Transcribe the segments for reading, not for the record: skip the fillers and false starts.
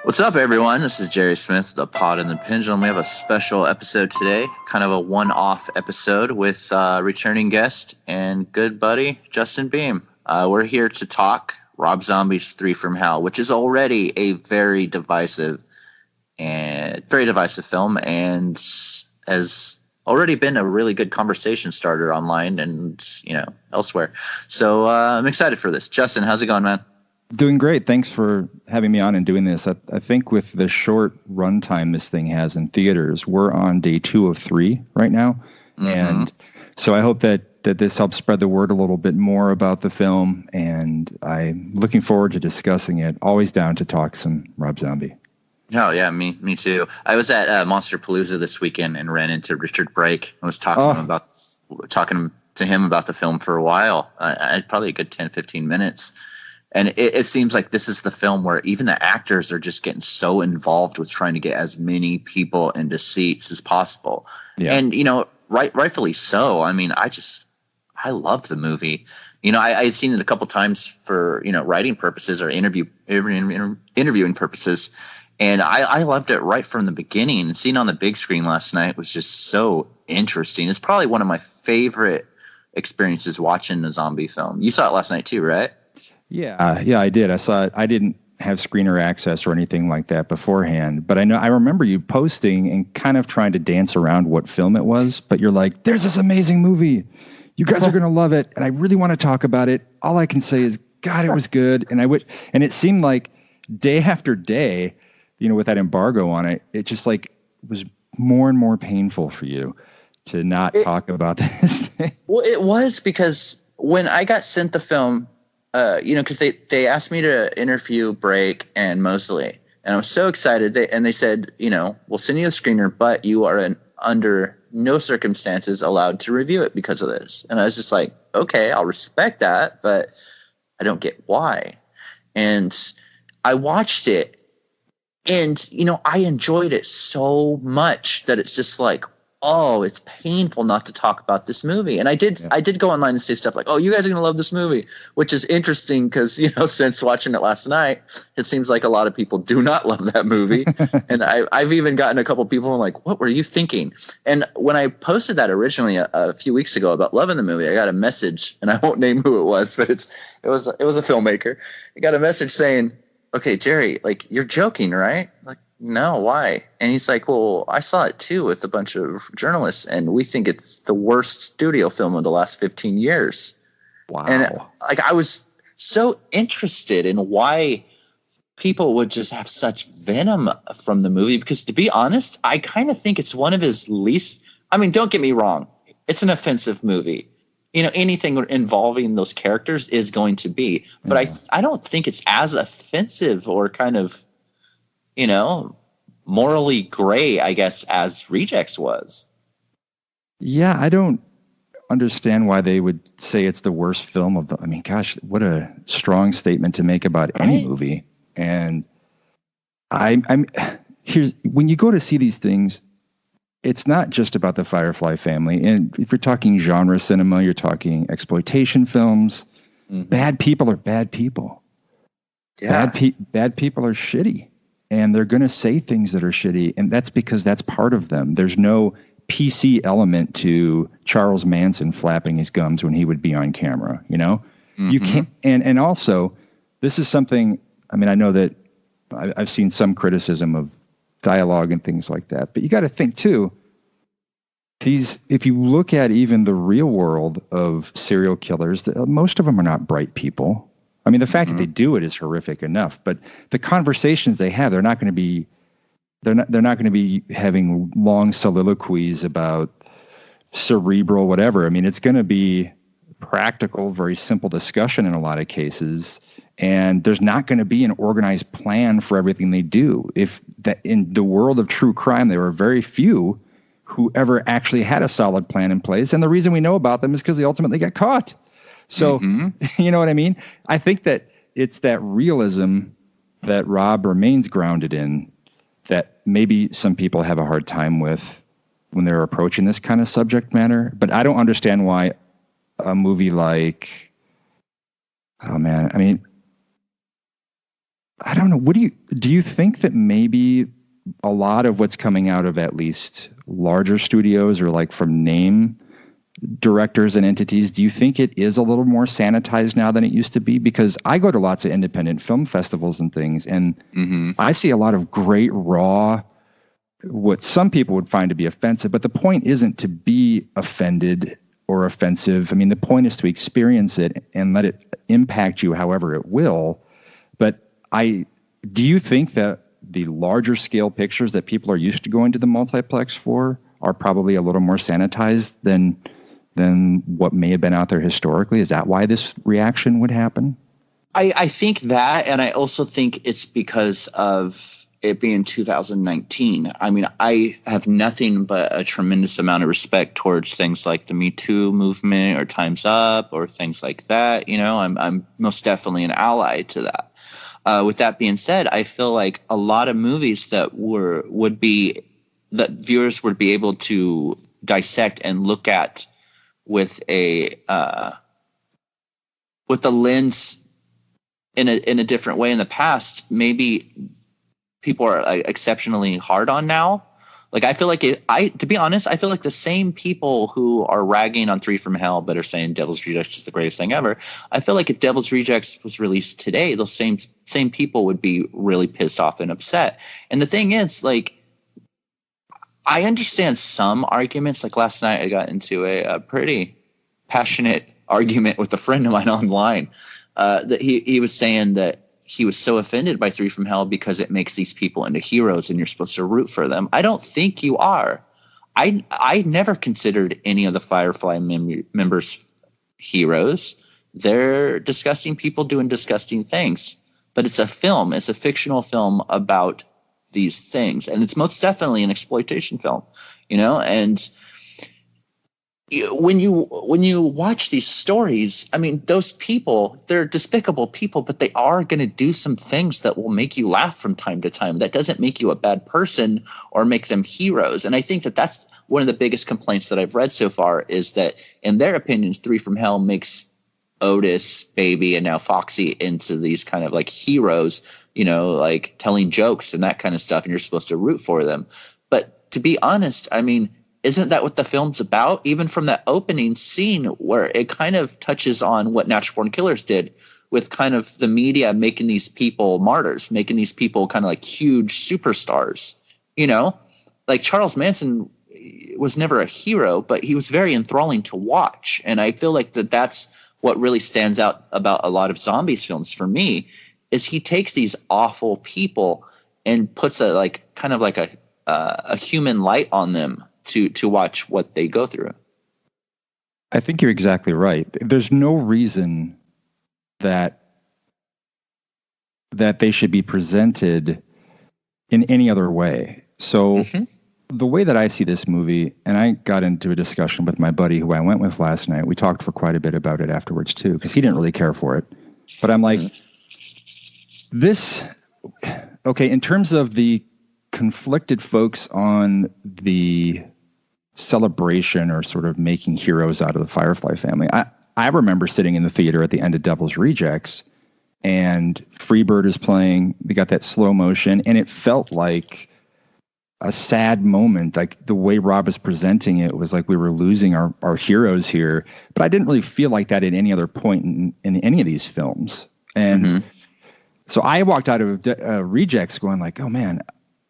What's up, everyone? This is Jerry Smith, the Pod and the Pendulum. We have a special episode today, kind of a one-off episode with returning guest and good buddy, Justin Beahm. We're here to talk Rob Zombie's 3 from Hell, which is already a very divisive film and has already been a really good conversation starter online and, elsewhere. So I'm excited for this. Justin, how's it going, man? Doing great. Thanks for having me on and doing this. I think with the short runtime this thing has in theaters, we're on day 2 of 3 right now. Mm-hmm. And so I hope that this helps spread the word a little bit more about the film. And I'm looking forward to discussing it. Always down to talk some Rob Zombie. Oh, yeah, me too. I was at Monster Palooza this weekend and ran into Richard Brake. I was talking to him about the film for a while, probably a good 10, 15 minutes. And it seems like this is the film where even the actors are just getting so involved with trying to get as many people into seats as possible. Yeah. And, rightfully so. I mean, I love the movie. I had seen it a couple times for, writing purposes or interviewing purposes. And I loved it right from the beginning. And seeing it on the big screen last night was just so interesting. It's probably one of my favorite experiences watching a zombie film. You saw it last night too, right? Yeah, I did. I saw it. I didn't have screener access or anything like that beforehand, but I remember you posting and kind of trying to dance around what film it was, but you're like, there's this amazing movie. You guys are going to love it, and I really want to talk about it. All I can say is, God, it was good. And it seemed like day after day, with that embargo on it, it just like was more and more painful for you to not talk about this thing. Well, it was because when I got sent the film, because they asked me to interview Brake and Mosley, and I was so excited. They said, we'll send you the screener, but you are under no circumstances allowed to review it because of this. And I was just like, okay, I'll respect that, but I don't get why. And I watched it, and I enjoyed it so much that it's just like, oh, it's painful not to talk about this movie. And I did go online and say stuff like, oh, you guys are going to love this movie, which is interesting because, since watching it last night, it seems like a lot of people do not love that movie. And I've even gotten a couple people like, what were you thinking? And when I posted that originally a few weeks ago about loving the movie, I got a message, and I won't name who it was, but it was a filmmaker. I got a message saying, okay, Jerry, like, you're joking, right? Like, no, why? And he's like, well, I saw it too with a bunch of journalists, and we think it's the worst studio film of the last 15 years. Wow. And I was so interested in why people would just have such venom from the movie, because to be honest, I kind of think it's one of his least, don't get me wrong. It's an offensive movie. Anything involving those characters is going to be, but I don't think it's as offensive or kind of, morally gray, I guess, as Rejects was. Yeah, I don't understand why they would say it's the worst film of the. Gosh, what a strong statement to make about any movie. And I'm here's when you go to see these things, it's not just about the Firefly family. And if you're talking genre cinema, you're talking exploitation films. Mm-hmm. Bad people are bad people. Yeah. Bad people are shitty. And they're going to say things that are shitty. And that's because that's part of them. There's no PC element to Charles Manson flapping his gums when he would be on camera, Mm-hmm. You can't. And also, this is something, I know that I've seen some criticism of dialogue and things like that. But you got to think, too, if you look at even the real world of serial killers, most of them are not bright people. The fact that they do it is horrific enough, but the conversations they have, they're not going to be having long soliloquies about cerebral whatever. It's going to be practical, very simple discussion in a lot of cases, and there's not going to be an organized plan for everything they do. If that in the world of true crime, there are very few who ever actually had a solid plan in place, and the reason we know about them is because they ultimately got caught. So, You know what I mean? I think that it's that realism that Rob remains grounded in that maybe some people have a hard time with when they're approaching this kind of subject matter. But I don't understand why a movie like, I don't know. Do you think that maybe a lot of what's coming out of at least larger studios or like from name directors and entities, do you think it is a little more sanitized now than it used to be? Because I go to lots of independent film festivals and things, and I see a lot of great raw, what some people would find to be offensive, but the point isn't to be offended or offensive. I mean, the point is to experience it and let it impact you however it will. But do you think that the larger scale pictures that people are used to going to the multiplex for are probably a little more sanitized than what may have been out there historically? Is that why this reaction would happen? I think that, and I also think it's because of it being 2019. I mean, I have nothing but a tremendous amount of respect towards things like the Me Too movement or Time's Up or things like that. You know, I'm most definitely an ally to that. With that being said, I feel like a lot of movies that viewers would be able to dissect and look at with a lens in a different way in the past, maybe people are exceptionally hard on now. Like, I feel like to be honest, I feel like the same people who are ragging on 3 from Hell but are saying Devil's Rejects is the greatest thing ever, I feel like if Devil's Rejects was released today, those same people would be really pissed off and upset. And the thing is, like, I understand some arguments. Like last night I got into a pretty passionate argument with a friend of mine online that he was saying that he was so offended by 3 from Hell because it makes these people into heroes and you're supposed to root for them. I don't think you are. I never considered any of the Firefly members heroes. They're disgusting people doing disgusting things. But it's a film. It's a fictional film about these things. And it's most definitely an exploitation film, you know? And when you watch these stories, I mean, those people, they're despicable people, but they are going to do some things that will make you laugh from time to time. That doesn't make you a bad person or make them heroes. And I think that that's one of the biggest complaints that I've read so far, is that in their opinions, 3 from Hell makes Otis, Baby, and now Foxy into these kind of like heroes, you know, like telling jokes and that kind of stuff. And you're supposed to root for them. But to be honest, I mean, isn't that what the film's about? Even from that opening scene where it kind of touches on what Natural Born Killers did with kind of the media making these people martyrs, making these people kind of like huge superstars, you know, like Charles Manson was never a hero, but he was very enthralling to watch. And I feel like that's what really stands out about a lot of zombies films for me, is he takes these awful people and puts a like kind of like a human light on them to watch what they go through. I think you're exactly right. There's no reason that they should be presented in any other way. So the way that I see this movie, and I got into a discussion with my buddy who I went with last night. We talked for quite a bit about it afterwards too, because he didn't really care for it. But I'm like, in terms of the conflicted folks on the celebration or sort of making heroes out of the Firefly family, I remember sitting in the theater at the end of Devil's Rejects, and Freebird is playing. We got that slow motion, and it felt like a sad moment. Like the way Rob was presenting it was like we were losing our heroes here. But I didn't really feel like that at any other point in any of these films. And so I walked out of Rejects going like, oh man,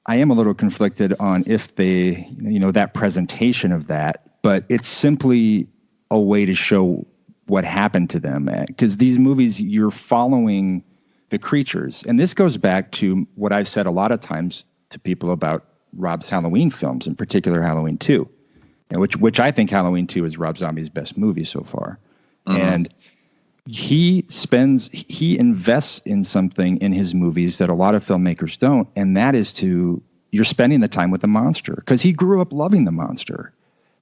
I am a little conflicted on if they, you know, that presentation of that, but it's simply a way to show what happened to them. Because these movies, you're following the creatures. And this goes back to what I've said a lot of times to people about Rob's Halloween films, in particular Halloween 2, which I think Halloween 2 is Rob Zombie's best movie so far. And he invests in something in his movies that a lot of filmmakers don't, and that is you're spending the time with the monster, because he grew up loving the monster.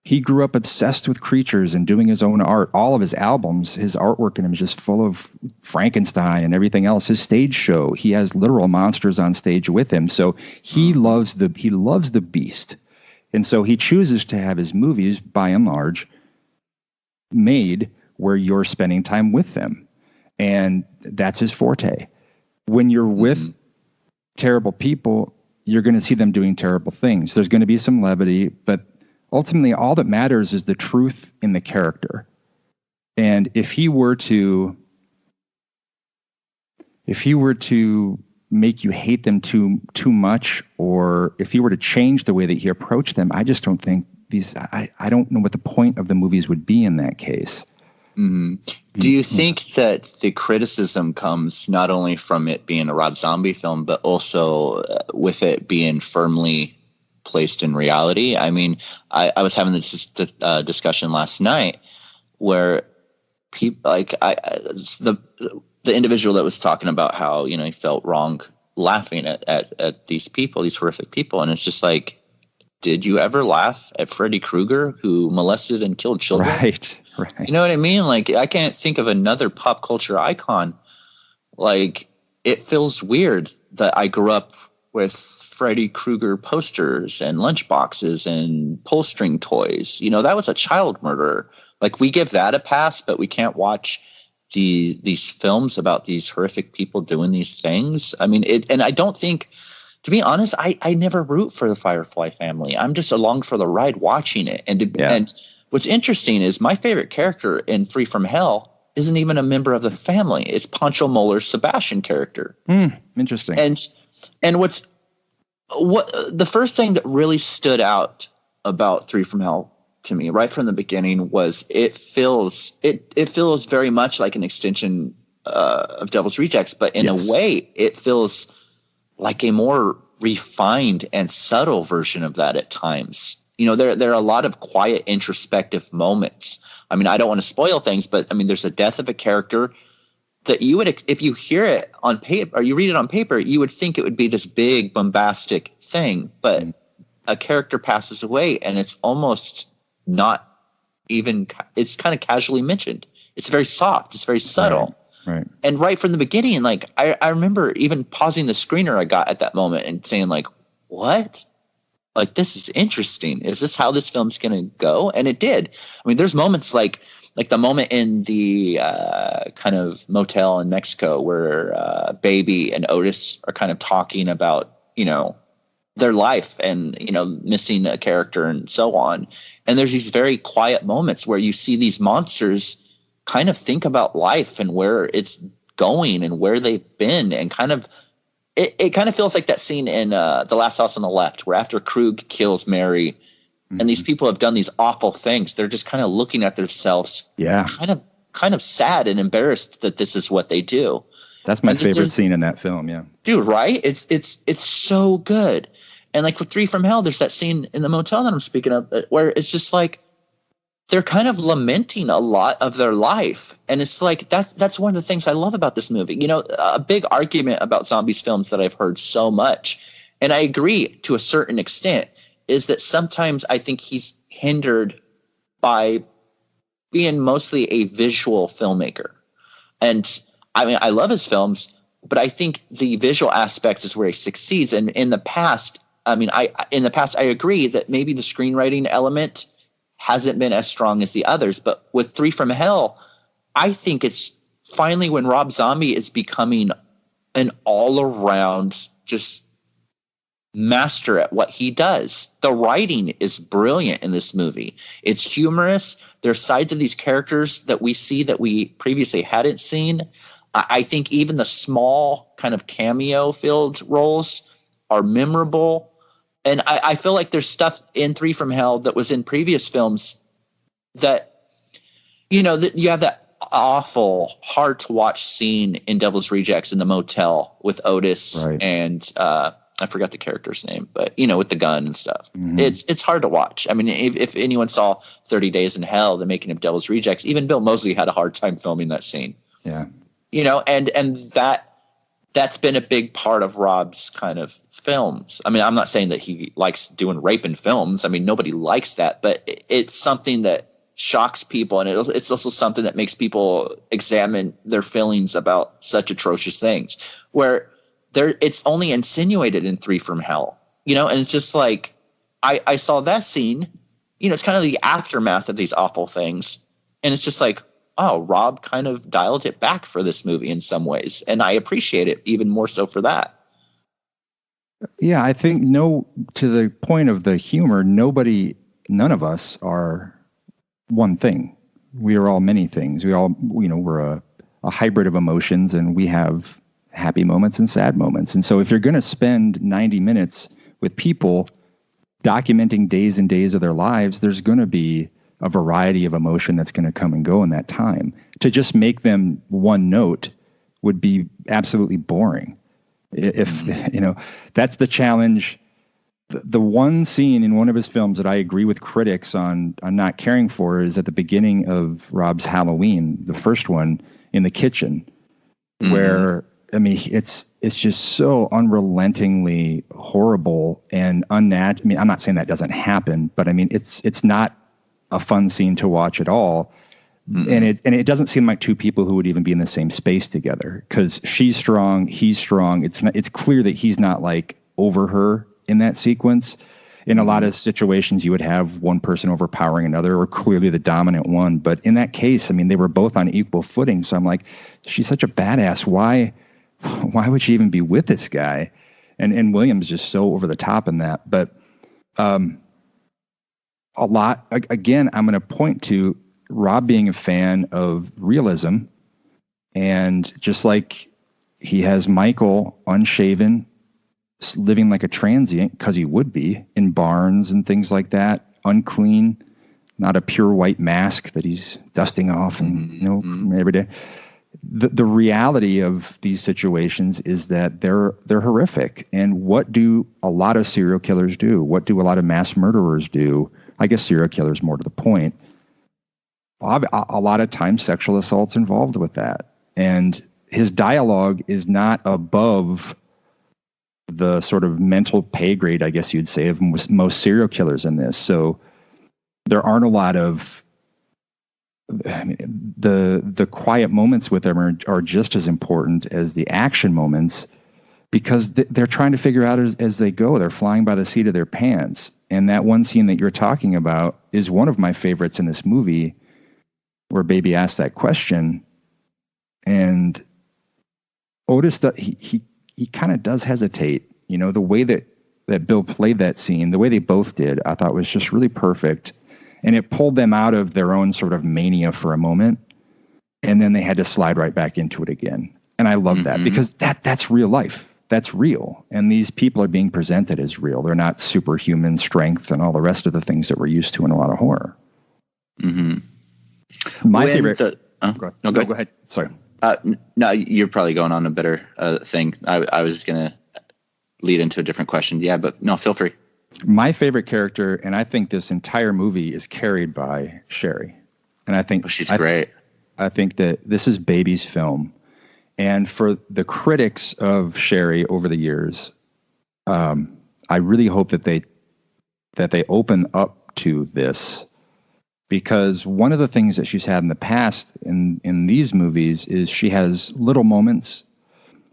He grew up obsessed with creatures and doing his own art. All of his albums, his artwork in him is just full of Frankenstein and everything else. His stage show, he has literal monsters on stage with him. So he loves the beast. And so he chooses to have his movies, by and large, made where you're spending time with them. And that's his forte. When you're with terrible people, you're going to see them doing terrible things. There's going to be some levity, but ultimately all that matters is the truth in the character. And if he were to make you hate them too much, or if he were to change the way that he approached them, I just don't think I don't know what the point of the movies would be in that case. Mm-hmm. Do you think that the criticism comes not only from it being a Rob Zombie film, but also with it being firmly placed in reality? I mean, I was having this discussion last night where people the individual that was talking about how, you know, he felt wrong laughing at these people, these horrific people. And it's just like, did you ever laugh at Freddy Krueger, who molested and killed children? Right. You know what I mean? Like, I can't think of another pop culture icon. Like, it feels weird that I grew up with Freddy Krueger posters and lunchboxes and pull string toys. You know, that was a child murderer. Like, we give that a pass, but we can't watch these films about these horrific people doing these things. I mean, and I don't think, to be honest, I never root for the Firefly family. I'm just along for the ride watching it. And what's interesting is my favorite character in Free From Hell isn't even a member of the family. It's Pancho Moller's Sebastian character. Interesting. And what the first thing that really stood out about Three From Hell to me right from the beginning was it feels very much like an extension of Devil's Rejects, but in a way it feels like a more refined and subtle version of that at times. You know, there are a lot of quiet, introspective moments. I mean, I don't want to spoil things, but I mean, there's a death of a character that you would, if you hear it on paper or you read it on paper, you would think it would be this big bombastic thing, but a character passes away and it's almost not even, it's kind of casually mentioned. It's very soft. It's very subtle. Right. And right from the beginning, like I remember even pausing the screener I got at that moment and saying like, what? Like, this is interesting. Is this how this film's going to go? And it did. I mean, there's moments like the moment in the kind of motel in Mexico where Baby and Otis are kind of talking about, you know, their life and, you know, missing a character and so on. And there's these very quiet moments where you see these monsters kind of think about life and where it's going and where they've been, and kind of it kind of feels like that scene in The Last House on the Left, where after Krug kills Mary and these people have done these awful things, they're just kind of looking at themselves, kind of sad and embarrassed that this is what they do. That's my favorite scene in that film. Yeah, dude, right? It's so good. And like with Three From Hell, there's that scene in the motel that I'm speaking of where it's just like they're kind of lamenting a lot of their life. And it's like that's one of the things I love about this movie. You know, a big argument about zombies films that I've heard so much, and I agree to a certain extent, is that sometimes I think he's hindered by being mostly a visual filmmaker. And I mean, I love his films, but I think the visual aspects is where he succeeds. And in the past, I agree that maybe the screenwriting element hasn't been as strong as the others. But with Three From Hell, I think it's finally when Rob Zombie is becoming an all-around just master at what he does. The writing is brilliant in this movie. It's humorous. There's sides of these characters that we see that we previously hadn't seen. I think even the small kind of cameo-filled roles are memorable. And I feel like there's stuff in Three From Hell that was in previous films that, you know, that you have that awful, hard-to-watch scene in Devil's Rejects in the motel with Otis and I forgot the character's name, but, you know, with the gun and stuff. It's hard to watch. I mean, if anyone saw 30 Days in Hell, the making of Devil's Rejects, even Bill Moseley had a hard time filming that scene. Yeah. You know, and that's been a big part of Rob's kind of films. I mean, I'm not saying that he likes doing rape in films. I mean, nobody likes that, but it's something that shocks people. And it's also something that makes people examine their feelings about such atrocious things, where it's only insinuated in Three From Hell, you know? And it's just like, I saw that scene, you know, it's kind of the aftermath of these awful things. And it's just like, oh, Rob kind of dialed it back for this movie in some ways. And I appreciate it even more so for that. Yeah, I think to the point of the humor, none of us are one thing. We are all many things. We all, we're a hybrid of emotions, and we have happy moments and sad moments. And so if you're going to spend 90 minutes with people documenting days and days of their lives, there's going to be a variety of emotion that's going to come and go in that time. To just make them one note would be absolutely boring. If that's the challenge. The one scene in one of his films that I agree with critics on not caring for is at the beginning of Rob's Halloween, the first one, in the kitchen, where it's just so unrelentingly horrible and unnatural. I mean, I'm not saying that doesn't happen, but I mean it's not a fun scene to watch at all. And it doesn't seem like two people who would even be in the same space together, because she's strong, he's strong. It's clear that he's not like over her in that sequence. In a lot of situations, you would have one person overpowering another, or clearly the dominant one. But in that case, I mean, they were both on equal footing. So I'm like, she's such a badass. Why would she even be with this guy? And William's just so over the top in that. But a lot, again, I'm going to point to Rob being a fan of realism, and just like he has Michael unshaven, living like a transient, because he would be in barns and things like that, unclean, not a pure white mask that he's dusting off and every day. The reality of these situations is that they're horrific. And what do a lot of serial killers do? What do a lot of mass murderers do? I guess serial killers more to the point. A lot of times sexual assault's involved with that. And his dialogue is not above the sort of mental pay grade, I guess you'd say, of most serial killers in this. So there aren't a lot of, the quiet moments with them are just as important as the action moments, because they're trying to figure out as they go. They're flying by the seat of their pants. And that one scene that you're talking about is one of my favorites in this movie, where Baby asked that question, and Otis, he kind of does hesitate. The way that Bill played that scene, the way they both did, I thought was just really perfect. And it pulled them out of their own sort of mania for a moment. And then they had to slide right back into it again. And I love that, because that's real life. That's real. And these people are being presented as real. They're not superhuman strength and all the rest of the things that we're used to in a lot of horror. My favorite. Go ahead. Sorry. No, you're probably going on a better thing. I was going to lead into a different question. Yeah, but no, feel free. My favorite character, and I think this entire movie is carried by Sherry. And I think she's great. I think that this is Baby's film. And for the critics of Sherry over the years, I really hope that they open up to this, because one of the things that she's had in the past in these movies is she has little moments.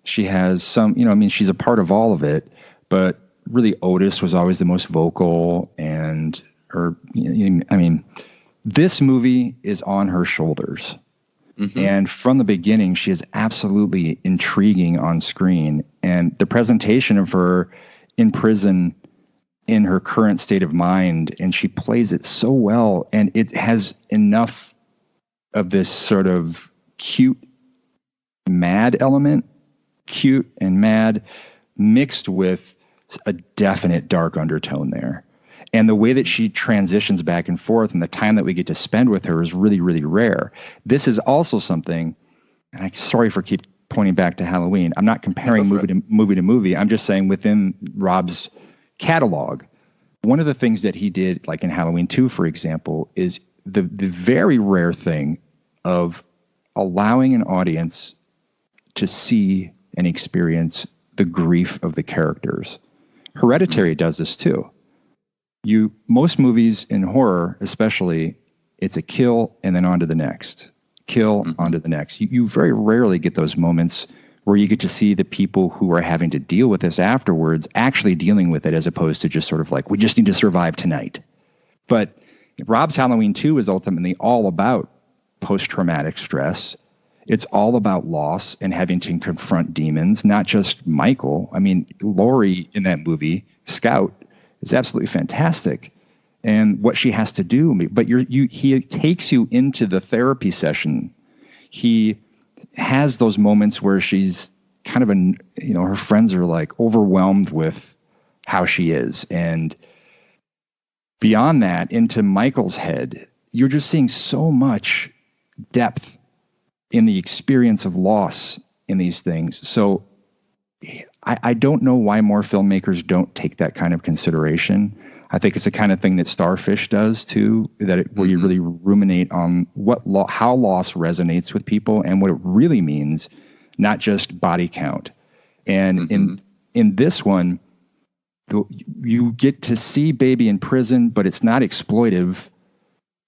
She has some, she's a part of all of it, but really Otis was always the most vocal, and this movie is on her shoulders. And from the beginning, she is absolutely intriguing on screen. And the presentation of her in prison in her current state of mind, and she plays it so well, and it has enough of this sort of cute, mad element, cute and mad, mixed with a definite dark undertone there. And the way that she transitions back and forth and the time that we get to spend with her is really, really rare. This is also something, and I'm sorry for keep pointing back to Halloween. I'm not comparing movie to movie. I'm just saying within Rob's catalog, one of the things that he did, like in Halloween 2, for example, is the very rare thing of allowing an audience to see and experience the grief of the characters. Hereditary does this too. Most movies in horror, especially, it's a kill and then on to the next. Kill, on to the next. You very rarely get those moments where you get to see the people who are having to deal with this afterwards actually dealing with it, as opposed to just sort of like, we just need to survive tonight. But Rob's Halloween 2 is ultimately all about post-traumatic stress. it's all about loss and having to confront demons, not just Michael. I mean, Laurie in that movie, Scout, is absolutely fantastic. And what she has to do, but he takes you into the therapy session. He has those moments where she's kind of her friends are like overwhelmed with how she is. And beyond that, into Michael's head, you're just seeing so much depth in the experience of loss in these things. So I don't know why more filmmakers don't take that kind of consideration. I think it's the kind of thing that Starfish does too, where you really ruminate on how loss resonates with people and what it really means, not just body count. And in this one, you get to see Baby in prison, but it's not exploitive.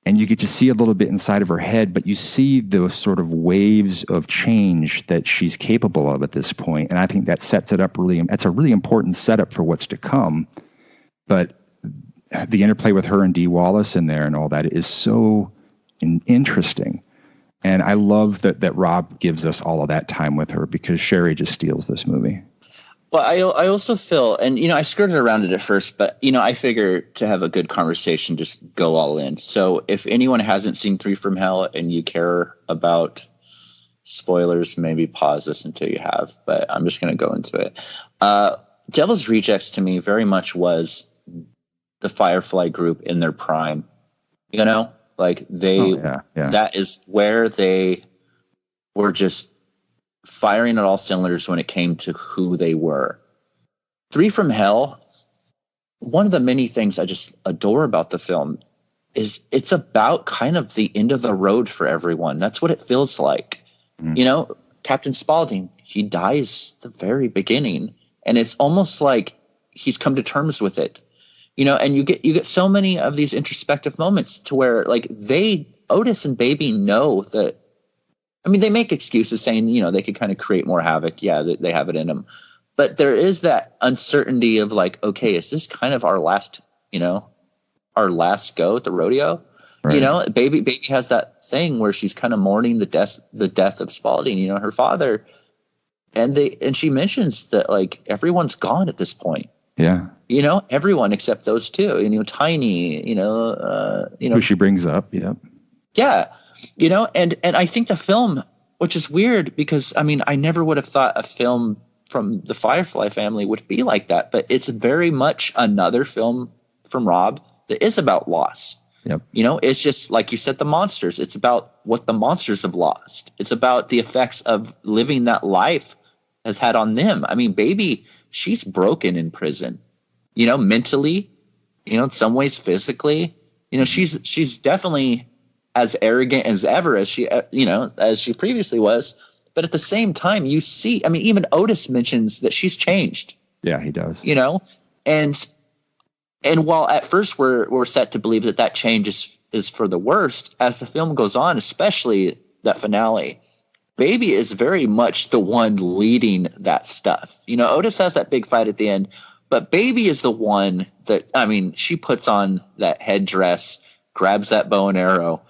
And you get to see a little bit inside of her head, but you see those sort of waves of change that she's capable of at this point. And I think that sets it up that's a really important setup for what's to come. But the interplay with her and Dee Wallace in there and all that is so interesting. And I love that Rob gives us all of that time with her, because Sherry just steals this movie. Well, I also feel, and, I skirted around it at first, but, I figure to have a good conversation, just go all in. So if anyone hasn't seen 3 from Hell and you care about spoilers, maybe pause this until you have, but I'm just going to go into it. Devil's Rejects to me very much was the Firefly group in their prime, like that is where they were just firing at all cylinders when it came to who they were. 3 from Hell, one of the many things I just adore about the film is it's about kind of the end of the road for everyone. That's what it feels like. Captain Spaulding, he dies at the very beginning, and it's almost like he's come to terms with it. And you get so many of these introspective moments to where, like, Otis and Baby know that. I mean, they make excuses saying, they could kind of create more havoc. Yeah, they have it in them. But there is that uncertainty of like, okay, is this kind of our last go at the rodeo? Right. Baby has that thing where she's kind of mourning the death of Spaulding, her father. And she mentions that, like, everyone's gone at this point. Yeah. Everyone except those two, Tiny, who she brings up. Yeah. Yeah. And I think the film, which is weird because, I never would have thought a film from the Firefly family would be like that, but it's very much another film from Rob that is about loss. Yep. It's just, like you said, the monsters. It's about what the monsters have lost. It's about the effects of living that life has had on them. Baby, she's broken in prison, mentally, in some ways physically, she's definitely as arrogant as ever as she previously was. But at the same time, you see, even Otis mentions that she's changed. Yeah, he does. And while at first we're set to believe that change is for the worst, as the film goes on, especially that finale, Baby is very much the one leading that stuff. Otis has that big fight at the end, but Baby is the one that, she puts on that headdress, grabs that bow and arrow,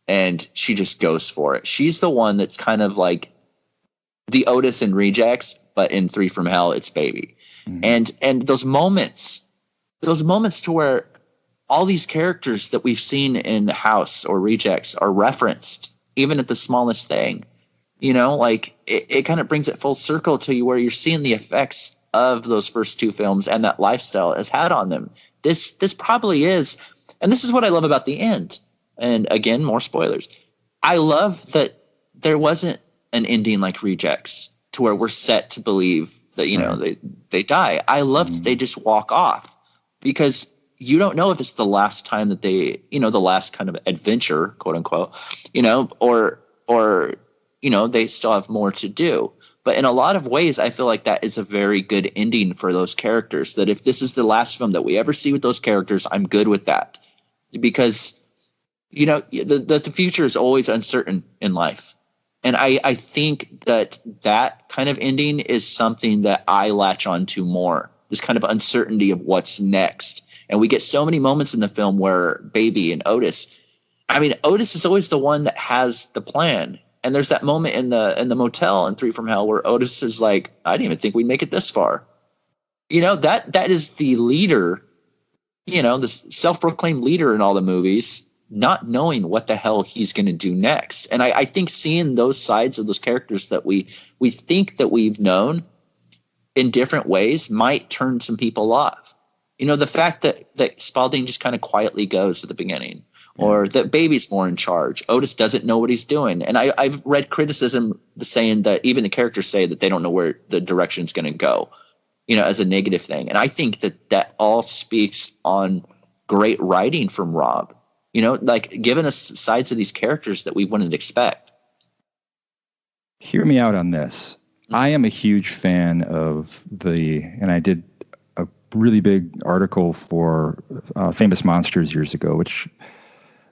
and she just goes for it. She's the one that's kind of like the Otis in Rejects, but in 3 from Hell, it's Baby. Mm-hmm. And those moments to where all these characters that we've seen in House or Rejects are referenced, even at the smallest thing, like it kind of brings it full circle to you where you're seeing the effects of those first 2 films and that lifestyle has had on them. This probably is, and this is what I love about the end. And again, more spoilers. I love that there wasn't an ending like Rejects to where we're set to believe that, they die. I love that they just walk off, because you don't know if it's the last time that they, the last kind of adventure, quote unquote, or they still have more to do. But in a lot of ways, I feel like that is a very good ending for those characters, that if this is the last film that we ever see with those characters, I'm good with that, because the future is always uncertain in life. And I think that kind of ending is something that I latch on to more, this kind of uncertainty of what's next. And we get so many moments in the film where Baby and Otis is always the one that has the plan. And there's that moment in the motel in Three from Hell where Otis is like, I didn't even think we'd make it this far. That is the leader, this self-proclaimed leader in all the movies, not knowing what the hell he's going to do next. And I think seeing those sides of those characters that we think that we've known in different ways might turn some people off. The fact that Spaulding just kind of quietly goes at the beginning, or that Baby's more in charge. Otis doesn't know what he's doing. And I've read criticism saying that even the characters say that they don't know where the direction's going to go, as a negative thing. And I think that all speaks on great writing from Rob, like giving us sides of these characters that we wouldn't expect. Hear me out on this. I am a huge fan of and I did a really big article for Famous Monsters years ago, which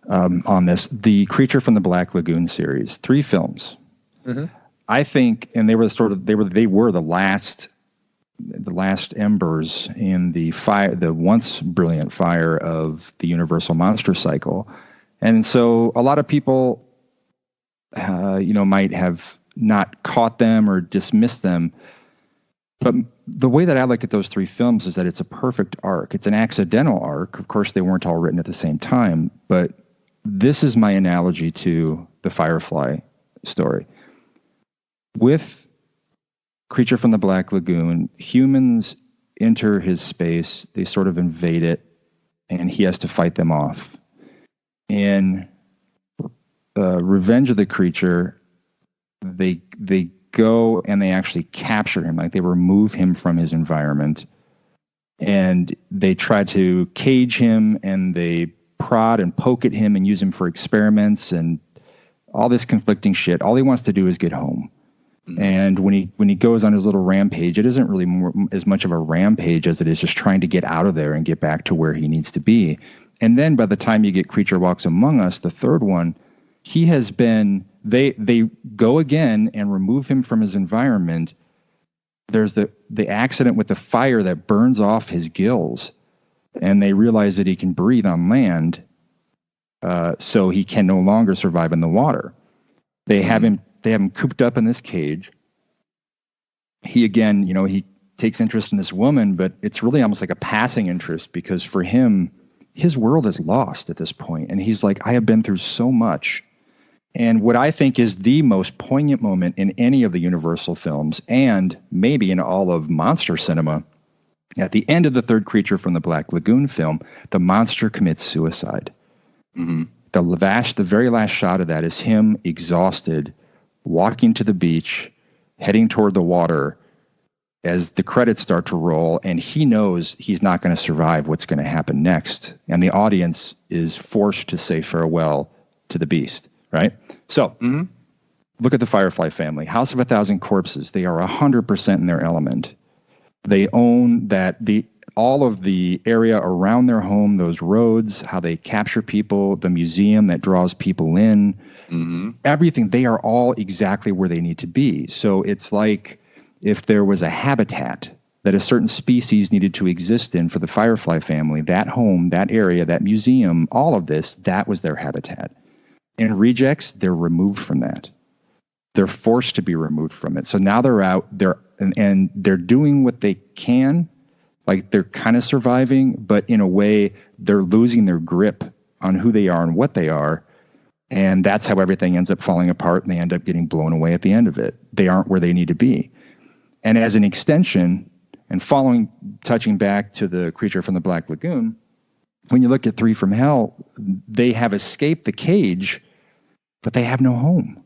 on this, the Creature from the Black Lagoon series, 3 films. Mm-hmm. I think, and they were the last embers in the fire, the once brilliant fire of the Universal monster cycle. And so a lot of people, might have not caught them or dismissed them. But the way that I look at those 3 films is that it's a perfect arc. It's an accidental arc. Of course, they weren't all written at the same time, but this is my analogy to the Firefly story. With Creature from the Black Lagoon, humans enter his space, they sort of invade it, and he has to fight them off. In Revenge of the Creature, they go and they actually capture him, like they remove him from his environment, and they try to cage him, and they prod and poke at him and use him for experiments and all this conflicting shit. All he wants to do is get home. And when he goes on his little rampage, it isn't really as much of a rampage as it is just trying to get out of there and get back to where he needs to be. And then by the time you get Creature Walks Among Us, the third one, he has been, they go again and remove him from his environment. There's the accident with the fire that burns off his gills, and they realize that he can breathe on land, so he can no longer survive in the water. They have him cooped up in this cage. He again, he takes interest in this woman, but it's really almost like a passing interest, because for him, his world is lost at this point. And he's like, I have been through so much. And what I think is the most poignant moment in any of the Universal films, and maybe in all of monster cinema, at the end of the third Creature from the Black Lagoon film, the monster commits suicide. Mm-hmm. The very last shot of that is him exhausted, walking to the beach, heading toward the water as the credits start to roll, and he knows he's not going to survive what's going to happen next. And the audience is forced to say farewell to the beast, right? So, Look at the Firefly family. House of a Thousand Corpses, they are 100% in their element. They own all of the area around their home, those roads, how they capture people, the museum that draws people in, everything. They are all exactly where they need to be. So it's like if there was a habitat that a certain species needed to exist in for the Firefly family, that home, that area, that museum, all of this, that was their habitat. In Rejects, they're removed from that. They're forced to be removed from it. So now they're out there and they're doing what they can. Like they're kind of surviving, but in a way they're losing their grip on who they are and what they are. And that's how everything ends up falling apart, and they end up getting blown away at the end of it. They aren't where they need to be. And as an extension, and touching back to the Creature from the Black Lagoon, when you look at Three from Hell, they have escaped the cage, but they have no home.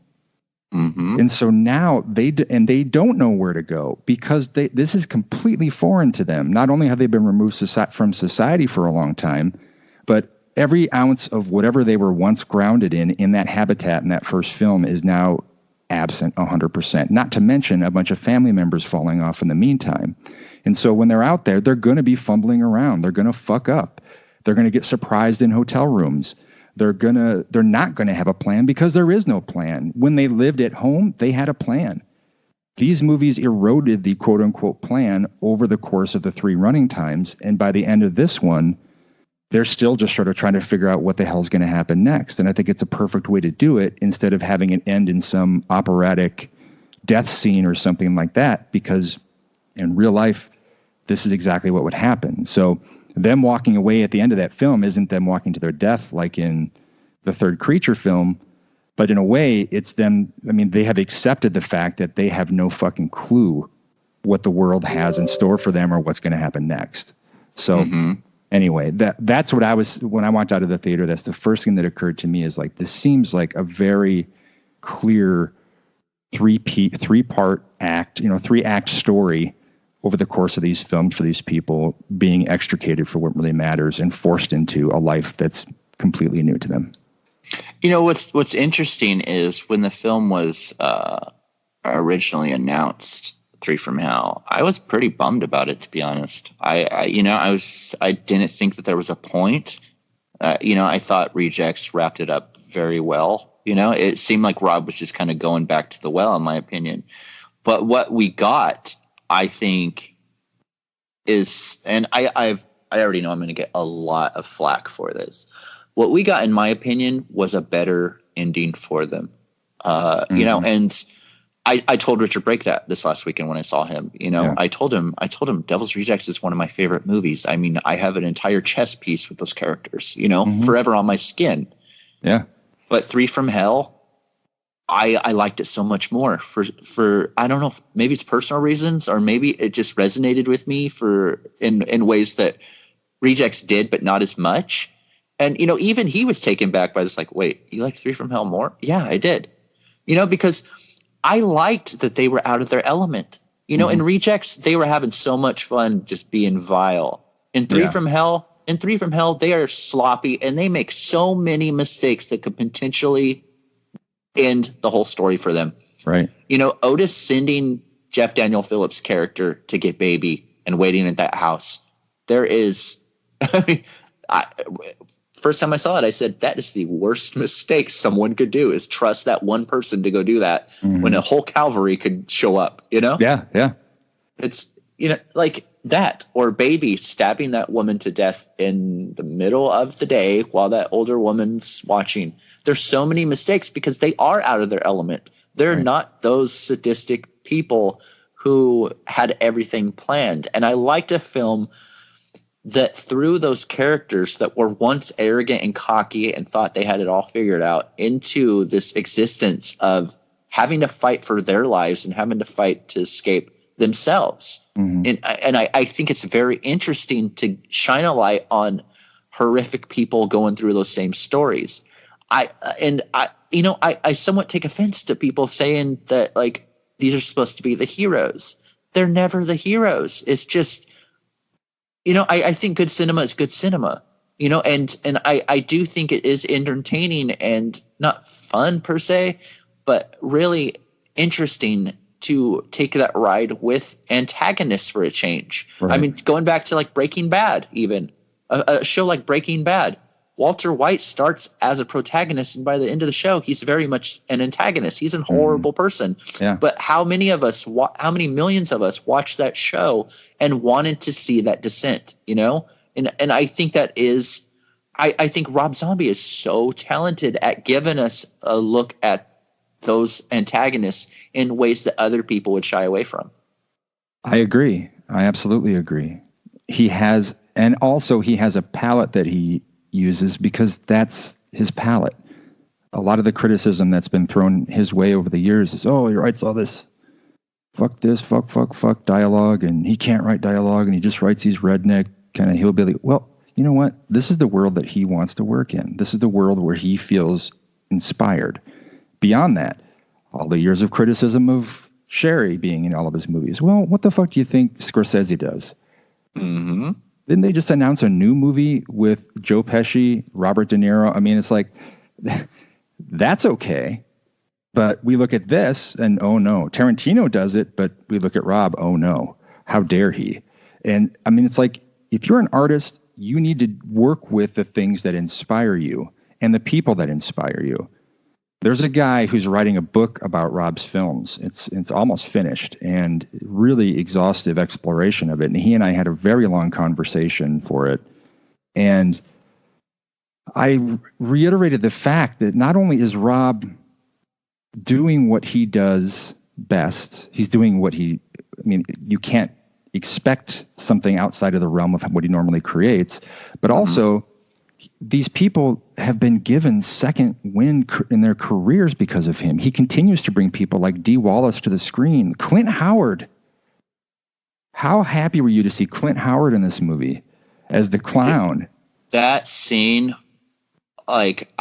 Mm-hmm. And so now they don't know where to go, because this is completely foreign to them. Not only have they been removed from society for a long time, but every ounce of whatever they were once grounded in that habitat in that first film is now absent 100%. Not to mention a bunch of family members falling off in the meantime. And so when they're out there, they're going to be fumbling around. They're going to fuck up. They're going to get surprised in hotel rooms. They're not going to have a plan, because there is no plan. When they lived at home, they had a plan. These movies eroded the quote unquote plan over the course of the 3 running times. And by the end of this one, they're still just sort of trying to figure out what the hell's going to happen next. And I think it's a perfect way to do it instead of having it end in some operatic death scene or something like that, because in real life, this is exactly what would happen. So them walking away at the end of that film isn't them walking to their death like in the third Creature film, but in a way it's them. I mean, they have accepted the fact that they have no fucking clue what the world has in store for them or what's going to happen next. So anyway, that's what I was, when I walked out of the theater, that's the first thing that occurred to me is like, this seems like a very clear three-part act, 3-act story over the course of these films for these people being extricated for what really matters and forced into a life that's completely new to them. What's interesting is when the film was originally announced, 3 from Hell, I was pretty bummed about it, to be honest. I didn't think that there was a point. I thought Rejects wrapped it up very well. It seemed like Rob was just kind of going back to the well, in my opinion. But what we got, I think, is, and I already know I'm going to get a lot of flack for this. What we got, in my opinion, was a better ending for them. And I told Richard Brake that this last weekend when I saw him. I told him Devil's Rejects is one of my favorite movies. I mean, I have an entire chess piece with those characters, forever on my skin. Yeah. But 3 from Hell, I liked it so much more for I don't know, maybe it's personal reasons, or maybe it just resonated with me in ways that Rejects did, but not as much. And, even he was taken back by this, like, wait, you like 3 from Hell more? Yeah, I did. Because I liked that they were out of their element. In Rejects, they were having so much fun just being vile. In 3 from Hell, they are sloppy and they make so many mistakes that could potentially end the whole story for them. Right. Otis sending Jeff Daniel Phillips' character to get Baby and waiting at that house. There is, first time I saw it, I said, that is the worst mistake someone could do, is trust that one person to go do that when a whole cavalry could show up, Yeah, yeah. It's, like that, or Baby stabbing that woman to death in the middle of the day while that older woman's watching. There's so many mistakes because they are out of their element. They're not those sadistic people who had everything planned. And I liked a film that threw those characters that were once arrogant and cocky and thought they had it all figured out into this existence of having to fight for their lives and having to fight to escape themselves. And I think it's very interesting to shine a light on horrific people going through those same stories. I somewhat take offense to people saying that, like, these are supposed to be the heroes. They're never the heroes. It's just, I think good cinema is good cinema, and I do think it is entertaining and not fun per se, but really interesting to take that ride with antagonists for a change. Right. I mean, going back to like Breaking Bad, even a show like Breaking Bad, Walter White starts as a protagonist, and by the end of the show, he's very much an antagonist. He's a horrible person. Yeah. But how many millions of us watched that show and wanted to see that descent, And I think that is, I think Rob Zombie is so talented at giving us a look at those antagonists in ways that other people would shy away from. I agree. I absolutely agree. He has a palette that he uses because that's his palette. A lot of the criticism that's been thrown his way over the years is, he writes all this fuck dialogue, and he can't write dialogue, and he just writes these redneck kind of hillbilly. Well, you know what? This is the world that he wants to work in. This is the world where he feels inspired. Beyond that, all the years of criticism of Sherry being in all of his movies. Well, what the fuck do you think Scorsese does? Mm-hmm. Didn't they just announce a new movie with Joe Pesci, Robert De Niro? I mean, it's like, that's okay. But we look at this and, oh no, Tarantino does it, but we look at Rob, oh no, how dare he? And I mean, it's like, if you're an artist, you need to work with the things that inspire you and the people that inspire you. There's a guy who's writing a book about Rob's films. It's almost finished, and really exhaustive exploration of it. And he and I had a very long conversation for it. And I reiterated the fact that not only is Rob doing what he does best, he's doing you can't expect something outside of the realm of what he normally creates, but also these people have been given second wind in their careers because of him. He continues to bring people like Dee Wallace to the screen. Clint Howard. How happy were you to see Clint Howard in this movie as the clown? That scene, like,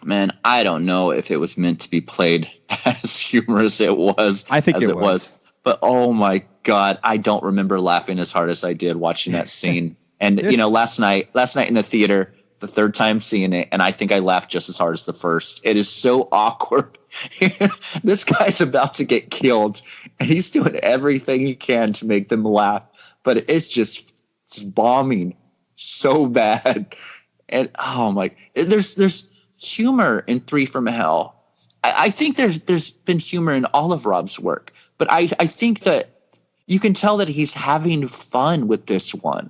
man, I don't know if it was meant to be played as humorous as it was. I think it was. But oh my God, I don't remember laughing as hard as I did watching that scene. And last night in the theater, the third time seeing it, and I think I laughed just as hard as the first. It is so awkward. This guy's about to get killed, and he's doing everything he can to make them laugh, but it's bombing so bad. And oh my, there's humor in Three from Hell. I think there's been humor in all of Rob's work, but I think that you can tell that he's having fun with this one,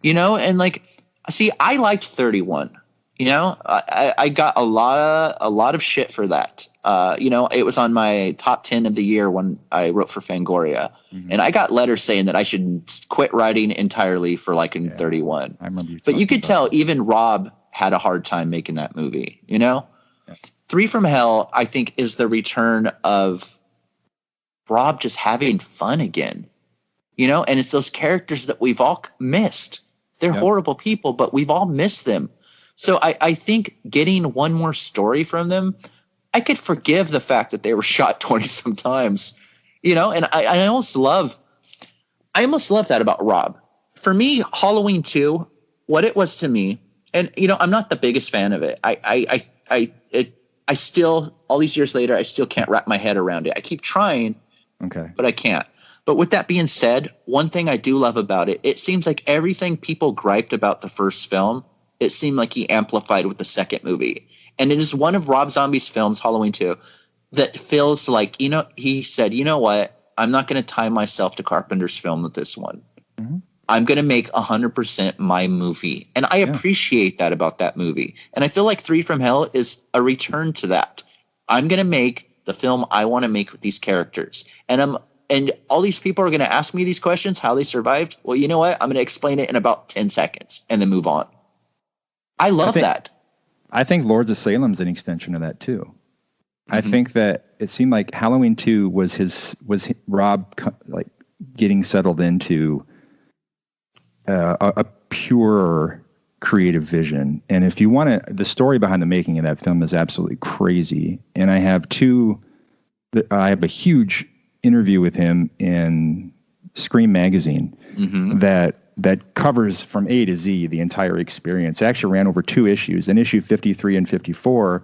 and like, see, I liked 31. I got a lot of shit for that. It was on my top 10 of the year when I wrote for Fangoria, and I got letters saying that I should quit writing entirely for liking 31. I remember. But you could tell even Rob had a hard time making that movie. Yeah. Three from Hell, I think, is the return of Rob just having fun again. And it's those characters that we've all missed. They're horrible people, but we've all missed them. So I think getting one more story from them, I could forgive the fact that they were shot 20 sometimes, and I almost love that about Rob. For me, Halloween 2, what it was to me, and I'm not the biggest fan of it. I still, all these years later, I still can't wrap my head around it. I keep trying, but I can't. But with that being said, one thing I do love about it, it seems like everything people griped about the first film, it seemed like he amplified with the second movie. And it is one of Rob Zombie's films, Halloween 2, that feels like, he said, you know what? I'm not going to tie myself to Carpenter's film with this one. Mm-hmm. I'm going to make 100% my movie. And I appreciate that about that movie. And I feel like Three from Hell is a return to that. I'm going to make the film I want to make with these characters. And all these people are going to ask me these questions, how they survived. Well, you know what? I'm going to explain it in about 10 seconds and then move on. I love that. I think Lords of Salem's an extension of that too. I think that it seemed like Halloween 2 was Rob like getting settled into a pure creative vision. And if you want to, the story behind the making of that film is absolutely crazy. And I have a huge interview with him in Scream magazine that covers from A to Z the entire experience. It actually ran over 2 issues, in issue 53 and 54.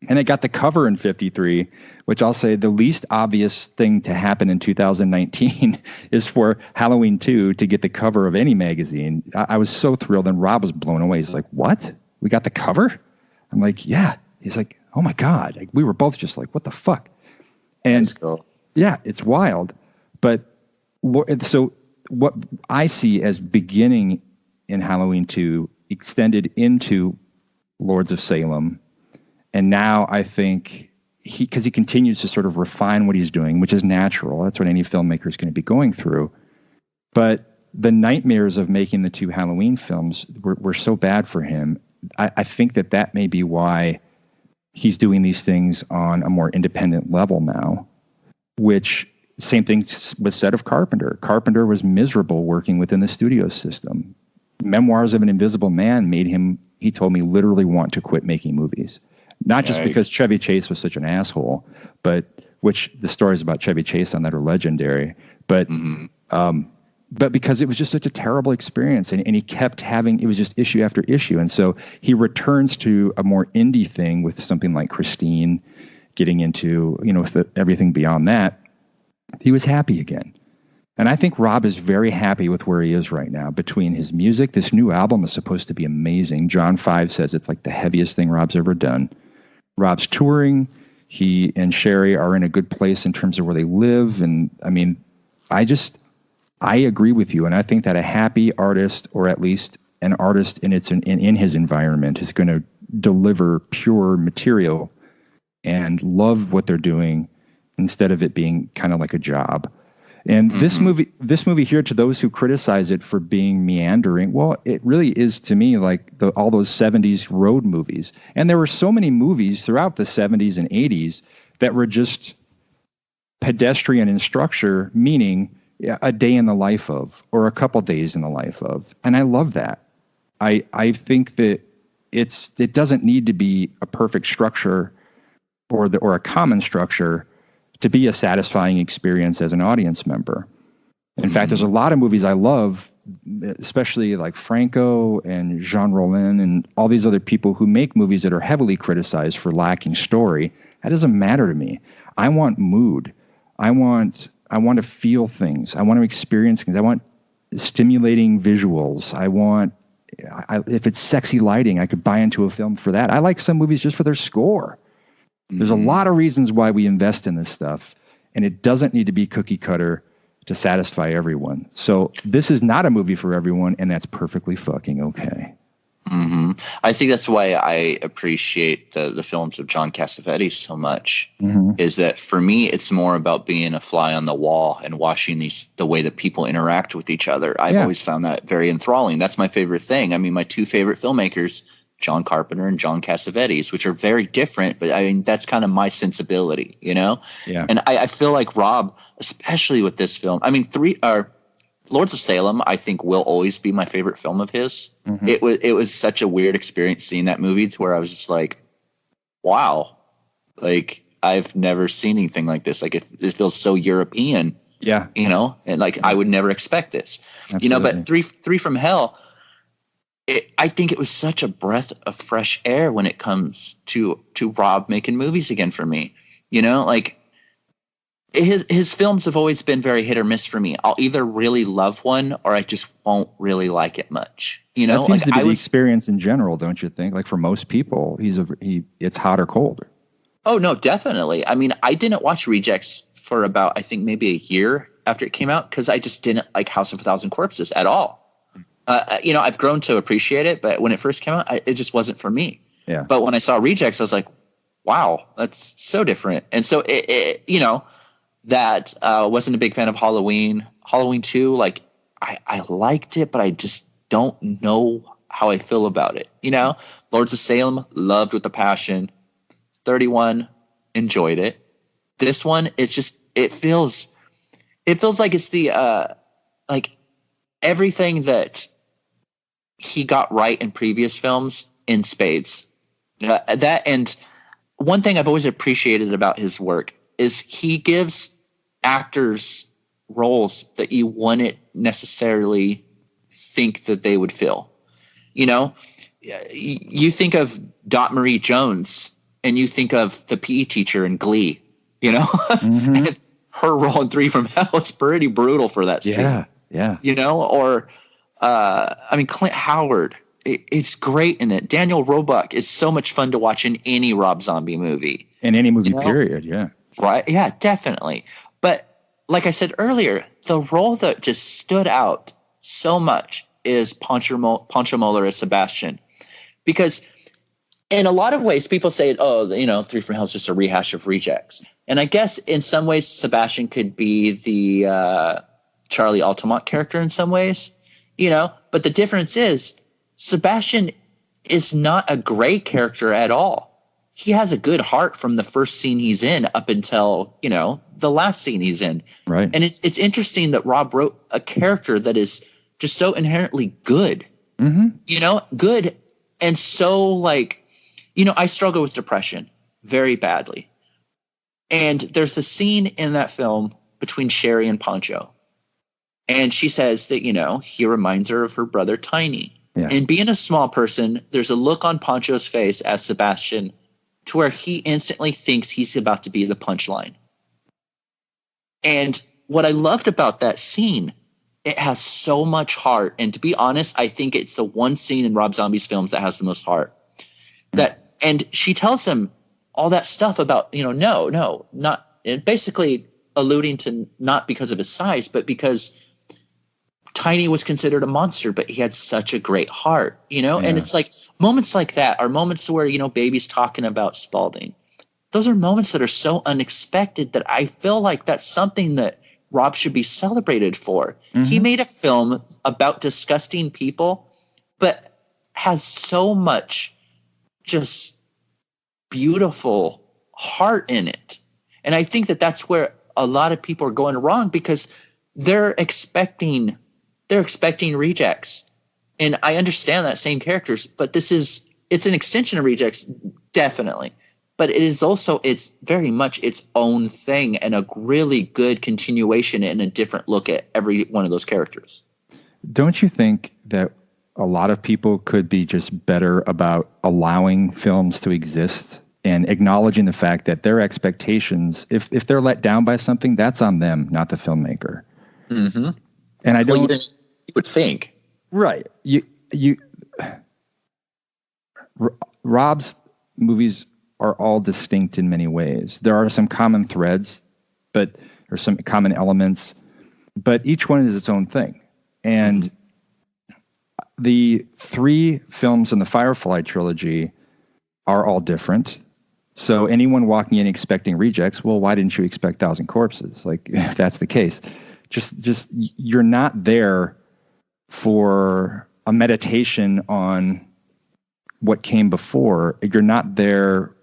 And it got the cover in 53, which I'll say the least obvious thing to happen in 2019 is for Halloween 2 to get the cover of any magazine. I was so thrilled, and Rob was blown away. He's like, what? We got the cover? I'm like, yeah. He's like, oh my God. Like, we were both just like, what the fuck? And that's cool. Yeah, it's wild. But so what I see as beginning in Halloween 2 extended into Lords of Salem. And now I think because he continues to sort of refine what he's doing, which is natural. That's what any filmmaker is going to be going through. But the nightmares of making the 2 Halloween films were so bad for him. I think that may be why he's doing these things on a more independent level now, which same thing was said of Carpenter. Carpenter was miserable working within the studio system. Memoirs of an Invisible Man made him, he told me, literally want to quit making movies. Not just because Chevy Chase was such an asshole, but which the stories about Chevy Chase on that are legendary, but because it was just such a terrible experience, and he kept having, it was just issue after issue. And so he returns to a more indie thing with something like Christine, getting into, with everything beyond that. He was happy again. And I think Rob is very happy with where he is right now. Between his music, this new album is supposed to be amazing. John 5 says it's like the heaviest thing Rob's ever done. Rob's touring. He and Sherry are in a good place in terms of where they live. And I mean, I agree with you. And I think that a happy artist, or at least an artist in his environment, is going to deliver pure material and love what they're doing instead of it being kind of like a job. And this movie here, to those who criticize it for being meandering, well, it really is to me like all those 70s road movies. And there were so many movies throughout the 70s and 80s that were just pedestrian in structure, meaning a day in the life of, or a couple days in the life of. And I love that. I think that it doesn't need to be a perfect structure or a common structure to be a satisfying experience as an audience member. In fact, there's a lot of movies I love, especially like Franco and Jean Rollin and all these other people who make movies that are heavily criticized for lacking story. That doesn't matter to me. I want mood. I want to feel things. I want to experience things. I want stimulating visuals. If it's sexy lighting, I could buy into a film for that. I like some movies just for their score. There's a lot of reasons why we invest in this stuff, and it doesn't need to be cookie cutter to satisfy everyone. So this is not a movie for everyone, and that's perfectly fucking okay. Mm-hmm. I think that's why I appreciate the films of John Cassavetes so much. Is that for me, it's more about being a fly on the wall and watching the way that people interact with each other. I've always found that very enthralling. That's my favorite thing. I mean, my two favorite filmmakers, John Carpenter and John Cassavetes, which are very different, but I mean, that's kind of my sensibility, you know? Yeah. And I feel like Rob, especially with this film, I mean, Lords of Salem, I think, will always be my favorite film of his. It was such a weird experience seeing that movie to where I was just like, wow, like I've never seen anything like this. Like it feels so European, you know, and like I would never expect this, Absolutely. You know, but Three from Hell, I think it was such a breath of fresh air when it comes to Rob making movies again for me. You know, like his films have always been very hit or miss for me. I'll either really love one or I just won't really like it much. You know, that seems to be the experience in general, don't you think? Like for most people, it's hot or cold. Oh no, definitely. I mean, I didn't watch Rejects for about, I think maybe a year after it came out because I just didn't like House of a Thousand Corpses at all. You know, I've grown to appreciate it, but when it first came out, it just wasn't for me. Yeah. But when I saw Rejects, I was like, wow, that's so different. And so you know, that wasn't a big fan of Halloween. Halloween 2, like I liked it, but I just don't know how I feel about it. You know, Lords of Salem, loved with a passion. 31, enjoyed it. This one, it feels like it's the like everything that he got right in previous films in spades. That, and one thing I've always appreciated about his work is he gives actors roles that you wouldn't necessarily think that they would fill. You know, you think of Dot Marie Jones and you think of the PE teacher in Glee, you know, and her role in Three from Hell is pretty brutal for that scene. Yeah. You know, or, I mean, Clint Howard, it's great in it. Daniel Roebuck is so much fun to watch in any Rob Zombie movie. In any movie, period, yeah. Right, yeah, definitely. But like I said earlier, the role that just stood out so much is Pancho Moller as Sebastian. Because in a lot of ways, people say, oh, you know, Three from Hell is just a rehash of Rejects. And I guess in some ways, Sebastian could be the Charlie Altamont character in some ways, you know, but the difference is Sebastian is not a gray character at all. He has a good heart from the first scene he's in up until, you know, the last scene he's in. Right. And it's interesting that Rob wrote a character that is just so inherently good, you know, good. And so like, you know, I struggle with depression very badly. And there's the scene in that film between Sherry and Pancho. And she says that, you know, he reminds her of her brother Tiny. Yeah. And being a small person, there's a look on Pancho's face as Sebastian to where he instantly thinks he's about to be the punchline. And what I loved about that scene, it has so much heart. And to be honest, I think it's the one scene in Rob Zombie's films that has the most heart. And she tells him all that stuff about, you know, no, not, and basically alluding to not because of his size, but because Tiny was considered a monster, but he had such a great heart, and it's like moments like that are moments where, baby's talking about Spalding. Those are moments that are so unexpected that I feel like that's something that Rob should be celebrated for. Mm-hmm. He made a film about disgusting people, but has so much just beautiful heart in it. And I think that that's where a lot of people are going wrong, because they're expecting Rejects. And I understand that, same characters, but it's an extension of Rejects, definitely. But it is also, it's very much its own thing and a really good continuation and a different look at every one of those characters. Don't you think that a lot of people could be just better about allowing films to exist and acknowledging the fact that their expectations, if they're let down by something, that's on them, not the filmmaker. Mm-hmm. And I don't... you would think. Right. Rob's movies are all distinct in many ways. There are some common threads, but there's some common elements, but each one is its own thing. And the 3 films in the Firefly trilogy are all different. So anyone walking in expecting Rejects, well, why didn't you expect 1,000 Corpses? Like, if that's the case, just you're not there for a meditation on what came before. You're not there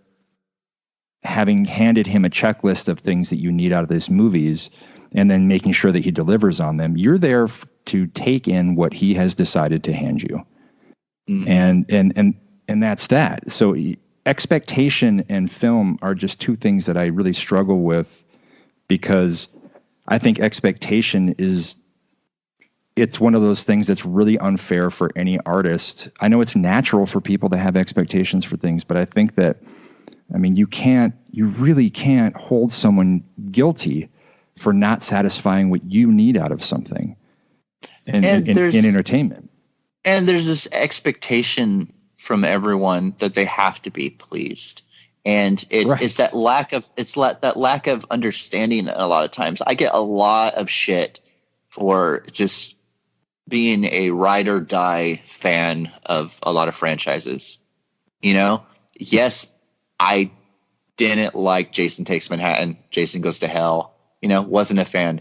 having handed him a checklist of things that you need out of these movies and then making sure that he delivers on them. You're there to take in what he has decided to hand you. Mm-hmm. And that's that. So expectation and film are just 2 things that I really struggle with, because I think expectation it's one of those things that's really unfair for any artist. I know it's natural for people to have expectations for things, but I think that, you really can't hold someone guilty for not satisfying what you need out of something in entertainment. And there's this expectation from everyone that they have to be pleased. And it's that lack of understanding a lot of times. I get a lot of shit for just being a ride or die fan of a lot of franchises. Yes, I didn't like Jason Takes Manhattan, Jason Goes to Hell, wasn't a fan.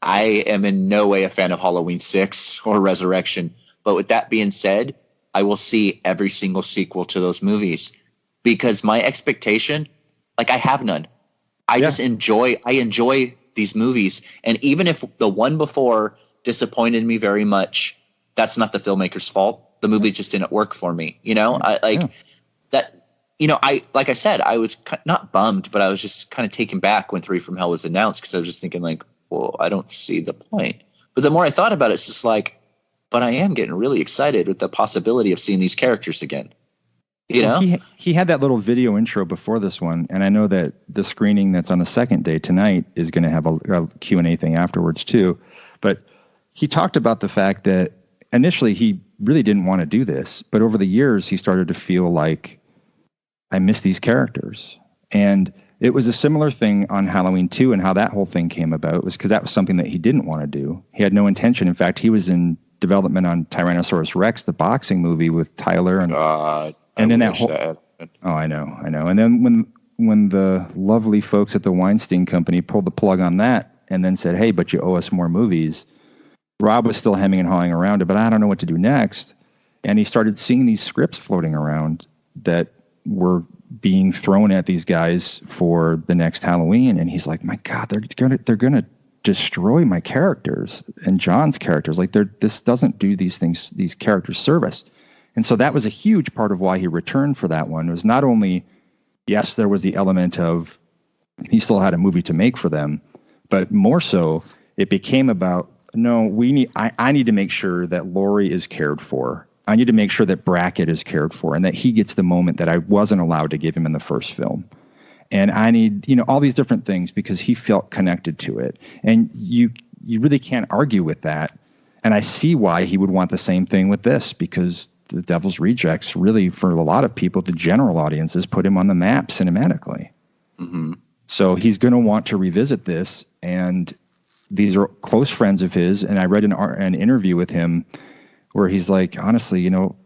I am in no way a fan of Halloween 6 or Resurrection. But with that being said, I will see every single sequel to those movies, because my expectation, I have none. I enjoy these movies. And even if the one before disappointed me very much, that's not the filmmaker's fault. The movie just didn't work for me. That, like I said, I was not bummed, but I was just kind of taken back when 3 from Hell was announced, because I was just thinking well, I don't see the point. But the more I thought about it, it's just but I am getting really excited with the possibility of seeing these characters again. He had that little video intro before this one, and I know that the screening that's on the second day tonight is going to have a Q&A thing afterwards too. But he talked about the fact that initially he really didn't want to do this, but over the years he started to feel like, I miss these characters. And it was a similar thing on Halloween 2, and how that whole thing came about was because that was something that he didn't want to do. He had no intention. In fact, he was in development on Tyrannosaurus Rex, the boxing movie with Tyler, and then that whole. Oh, I know. And then when the lovely folks at the Weinstein Company pulled the plug on that, and then said, "Hey, but you owe us more movies," Rob was still hemming and hawing around it, but I don't know what to do next. And he started seeing these scripts floating around that were being thrown at these guys for the next Halloween, and he's like, "My God, they're gonna destroy my characters and John's characters. This doesn't do these characters service." And so that was a huge part of why he returned for that one. It was not only, yes, there was the element of he still had a movie to make for them, but more so, it became about, no, I need to make sure that Laurie is cared for. I need to make sure that Brackett is cared for and that he gets the moment that I wasn't allowed to give him in the first film. And I need, all these different things because he felt connected to it. And you really can't argue with that. And I see why he would want the same thing with this, because The Devil's Rejects really, for a lot of people, the general audiences, put him on the map cinematically. Mm-hmm. So he's going to want to revisit this. And these are close friends of his. And I read an interview with him where he's like, honestly, you know,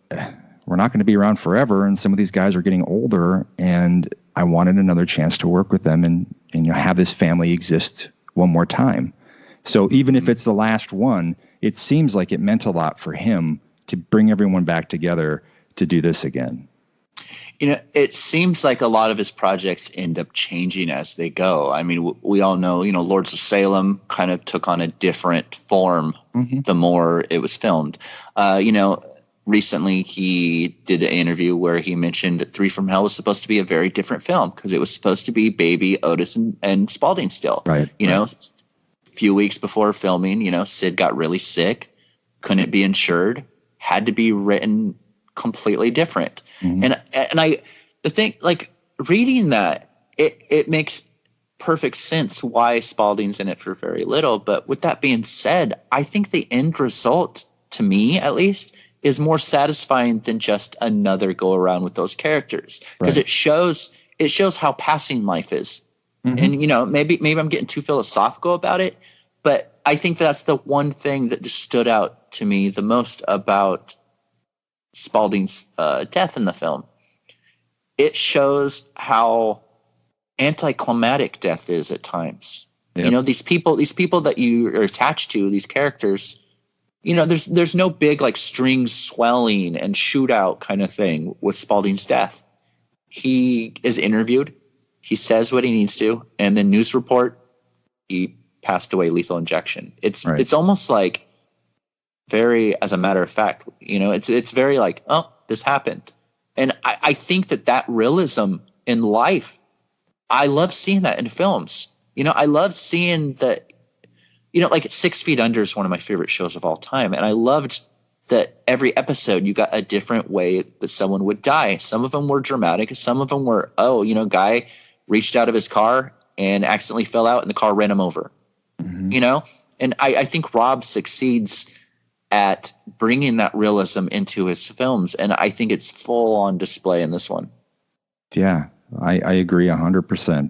we're not going to be around forever. And some of these guys are getting older, and I wanted another chance to work with them and you know, have this family exist one more time. So even if it's the last one, it seems like it meant a lot for him to bring everyone back together to do this again. You know, it seems like a lot of his projects end up changing as they go. I mean, we all know, you know, Lords of Salem kind of took on a different form the more it was filmed. You know, recently he did an interview where he mentioned that 3 from Hell was supposed to be a very different film because it was supposed to be Baby, Otis, and Spalding still. Right. You know, a few weeks before filming, you know, Sid got really sick, couldn't be insured, had to be written completely different. And the thing, like, reading that, it makes perfect sense why Spalding's in it for very little. But with that being said, I think the end result, to me at least, is more satisfying than just another go around with those characters, because it shows how passing life is. And you know, maybe I'm getting too philosophical about it, but I think that's the one thing that just stood out to me the most about Spalding's death in the film. It shows how anticlimactic death is at times. Yep. You know, these people that you are attached to, these characters, you know, there's no big like strings swelling and shootout kind of thing with Spalding's death. He is interviewed, he says what he needs to, and then news report, he passed away, lethal injection. It's almost like very, as a matter of fact, you know, it's very like, oh, this happened. And I think that realism in life, I love seeing that in films. You know, I love seeing that, you know, like 6 Feet Under is one of my favorite shows of all time. And I loved that every episode you got a different way that someone would die. Some of them were dramatic. Some of them were, oh, you know, guy reached out of his car and accidentally fell out and the car ran him over, you know? And I think Rob succeeds at bringing that realism into his films, and I think it's full on display in this one. Yeah, I agree 100%.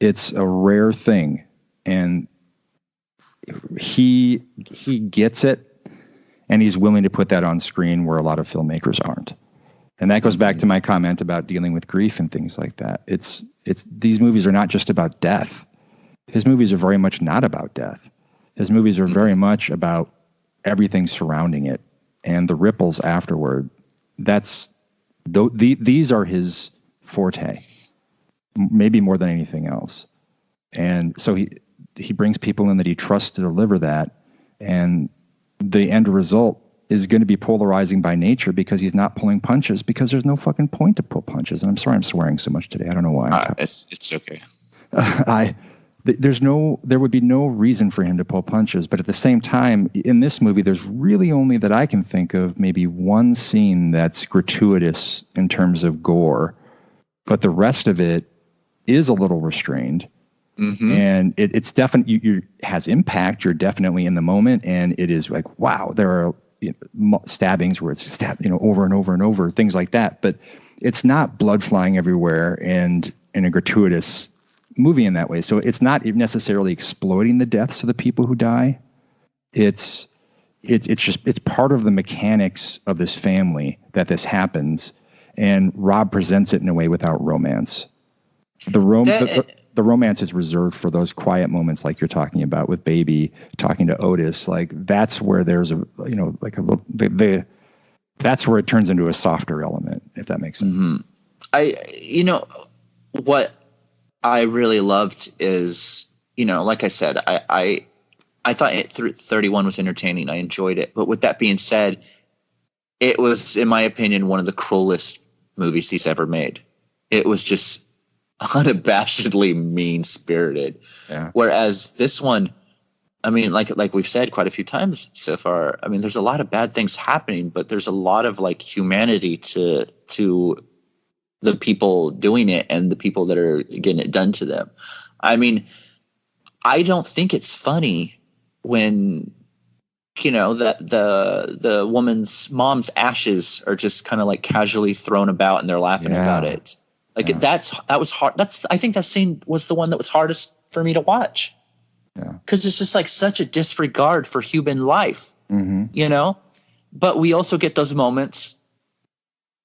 It's a rare thing, and he gets it, and he's willing to put that on screen where a lot of filmmakers aren't. And that goes back to my comment about dealing with grief and things like that. It's these movies are not just about death. His movies are very much not about death. His movies are very much about everything surrounding it and the ripples afterward. These are his forte, maybe more than anything else. And so he brings people in that he trusts to deliver that, and the end result is going to be polarizing by nature because he's not pulling punches, because there's no fucking point to pull punches. And I'm sorry I'm swearing so much today. I don't know why. It's okay. There would be no reason for him to pull punches, but at the same time, in this movie, there's really only, that I can think of, maybe one scene that's gratuitous in terms of gore, but the rest of it is a little restrained. And it's definitely, you has impact. You're definitely in the moment, and it is like, wow, there are stabbings where it's stabbed, over and over and over, things like that. But it's not blood flying everywhere and in a gratuitous movie in that way. So it's not necessarily exploiting the deaths of the people who die. It's part of the mechanics of this family that this happens, and Rob presents it in a way without romance. The romance is reserved for those quiet moments like you're talking about with Baby talking to Otis. Like, that's where there's that's where it turns into a softer element, if that makes sense. What I really loved is, like I said, I thought 31 was entertaining. I enjoyed it. But with that being said, it was, in my opinion, one of the cruelest movies he's ever made. It was just unabashedly mean-spirited. Yeah. Whereas this one, I mean, like we've said quite a few times so far, I mean, there's a lot of bad things happening, but there's a lot of like humanity to the people doing it and the people that are getting it done to them. I mean, I don't think it's funny when, that the woman's mom's ashes are just kind of like casually thrown about and they're laughing about it. Like that was hard. I think that scene was the one that was hardest for me to watch. Yeah. Because it's just like such a disregard for human life, you know? But we also get those moments,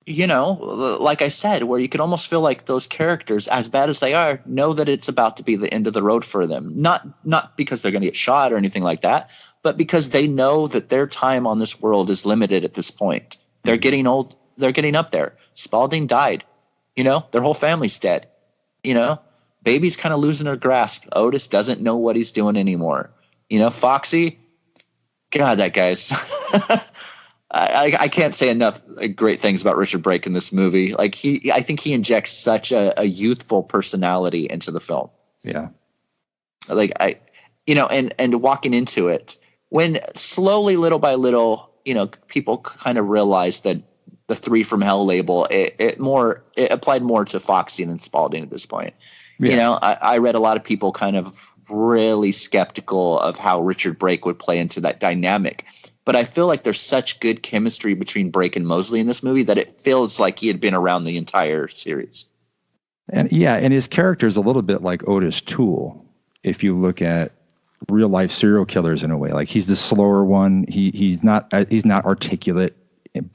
you know, like I said, where you can almost feel like those characters, as bad as they are, know that it's about to be the end of the road for them. Not because they're going to get shot or anything like that, but because they know that their time on this world is limited at this point. They're getting old. They're getting up there. Spalding died. You know, their whole family's dead. You know, Baby's kind of losing her grasp. Otis doesn't know what he's doing anymore. You know, Foxy, God, that guy's I can't say enough great things about Richard Brake in this movie. Like I think he injects such a youthful personality into the film. Yeah. Like and walking into it, when slowly, little by little, you know, people kind of realized that the 3 from Hell label, it applied more to Foxy than Spalding at this point. Yeah. You know, I read a lot of people kind of really skeptical of how Richard Brake would play into that dynamic. But I feel like there's such good chemistry between Brake and Mosley in this movie that it feels like he had been around the entire series. And his character is a little bit like Otis Toole. If you look at real life serial killers in a way, like he's the slower one. He's not articulate,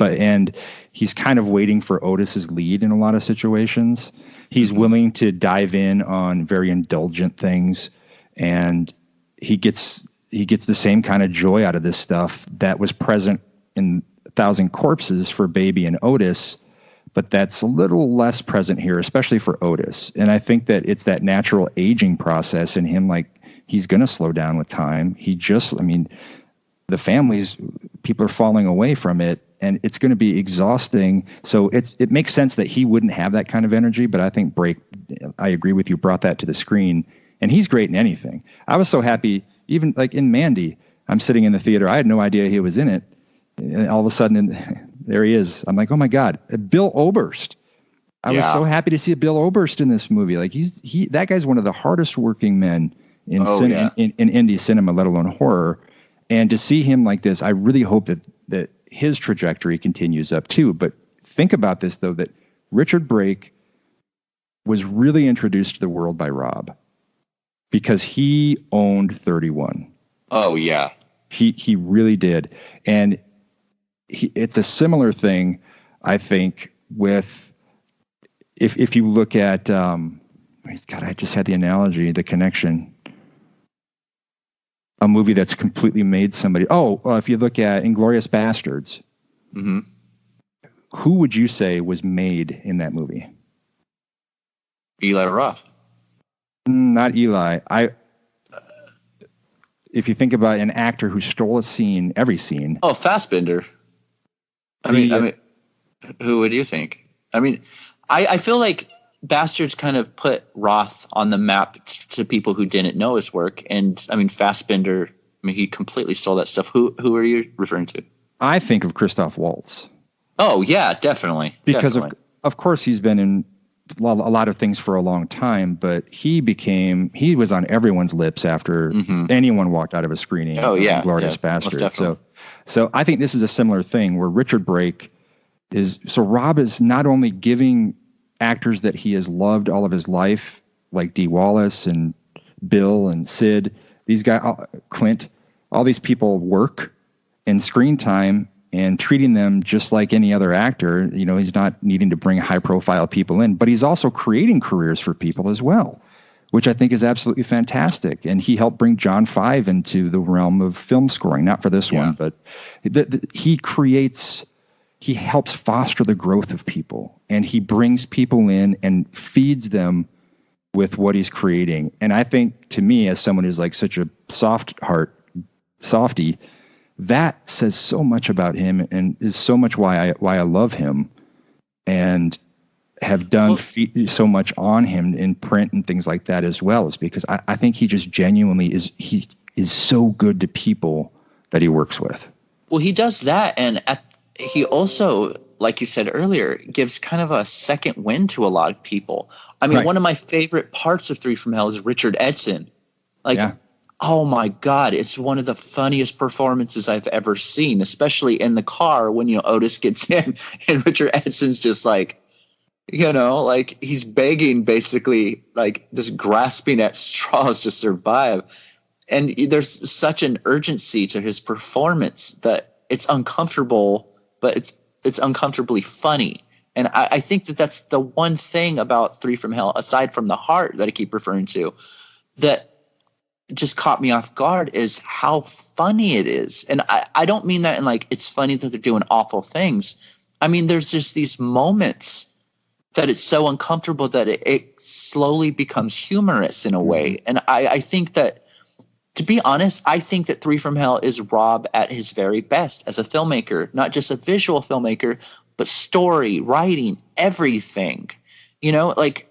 and he's kind of waiting for Otis's lead in a lot of situations. He's willing to dive in on very indulgent things, and he gets the same kind of joy out of this stuff that was present in 1,000 Corpses for Baby and Otis, but that's a little less present here, especially for Otis. And I think that it's that natural aging process in him. Like, he's going to slow down with time. The people are falling away from it, and it's going to be exhausting. So it makes sense that he wouldn't have that kind of energy, but I think Brake, I agree with you, brought that to the screen, and he's great in anything. I was so happy, even like in Mandy, I'm sitting in the theater. I had no idea he was in it. And all of a sudden, there he is. I'm like, oh my God, Bill Oberst. I was so happy to see Bill Oberst in this movie. Like that guy's one of the hardest working men in indie cinema, let alone horror. And to see him like this, I really hope that his trajectory continues up too. But think about this though, that Richard Brake was really introduced to the world by Rob, because he owned 31. Oh yeah. He really did. And it's a similar thing, I think, with if you look at God, I just had the analogy, the connection. A movie that's completely made somebody. If you look at Inglourious Bastards, who would you say was made in that movie? Eli Roth. Not Eli. If you think about an actor who stole a scene, every scene. Oh, Fassbender. I mean, who would you think? I mean, I feel like Bastards kind of put Roth on the map to people who didn't know his work. And I mean, Fassbender, he completely stole that stuff. Who are you referring to? I think of Christoph Waltz. Oh yeah, definitely. Because of course he's been in a lot of things for a long time, but he was on everyone's lips after anyone walked out of a screening. Oh yeah. Glorious Bastards. So I think this is a similar thing where Richard Brake Rob is not only giving actors that he has loved all of his life, like Dee Wallace and Bill and Sid, these guys, Clint, all these people work and screen time and treating them just like any other actor. You know, he's not needing to bring high profile people in, but he's also creating careers for people as well, which I think is absolutely fantastic. And he helped bring John Five into the realm of film scoring, not for this one, but he helps foster the growth of people, and he brings people in and feeds them with what he's creating. And I think, to me, as someone who's like such a softie, that says so much about him and is so much why I love him and have done so much on him in print and things like that as well, is because I think he just genuinely is so good to people that he works with. Well, he does that, and he also, like you said earlier, gives kind of a second wind to a lot of people. I mean, One of my favorite parts of 3 from Hell is Richard Edson. Oh my God, it's one of the funniest performances I've ever seen, especially in the car when, Otis gets in and Richard Edson's just like, You know, like he's begging, basically, like just grasping at straws to survive. And there's such an urgency to his performance that it's uncomfortable, but it's uncomfortably funny. And I think that that's the one thing about Three from Hell, aside from the heart that I keep referring to, that just caught me off guard, is how funny it is. And I don't mean that in like it's funny that they're doing awful things. I mean, there's just these moments that it's so uncomfortable that it slowly becomes humorous in a way. And I think that, to be honest, I think that Three from Hell is Rob at his very best as a filmmaker, not just a visual filmmaker, but story, writing, everything. You know, like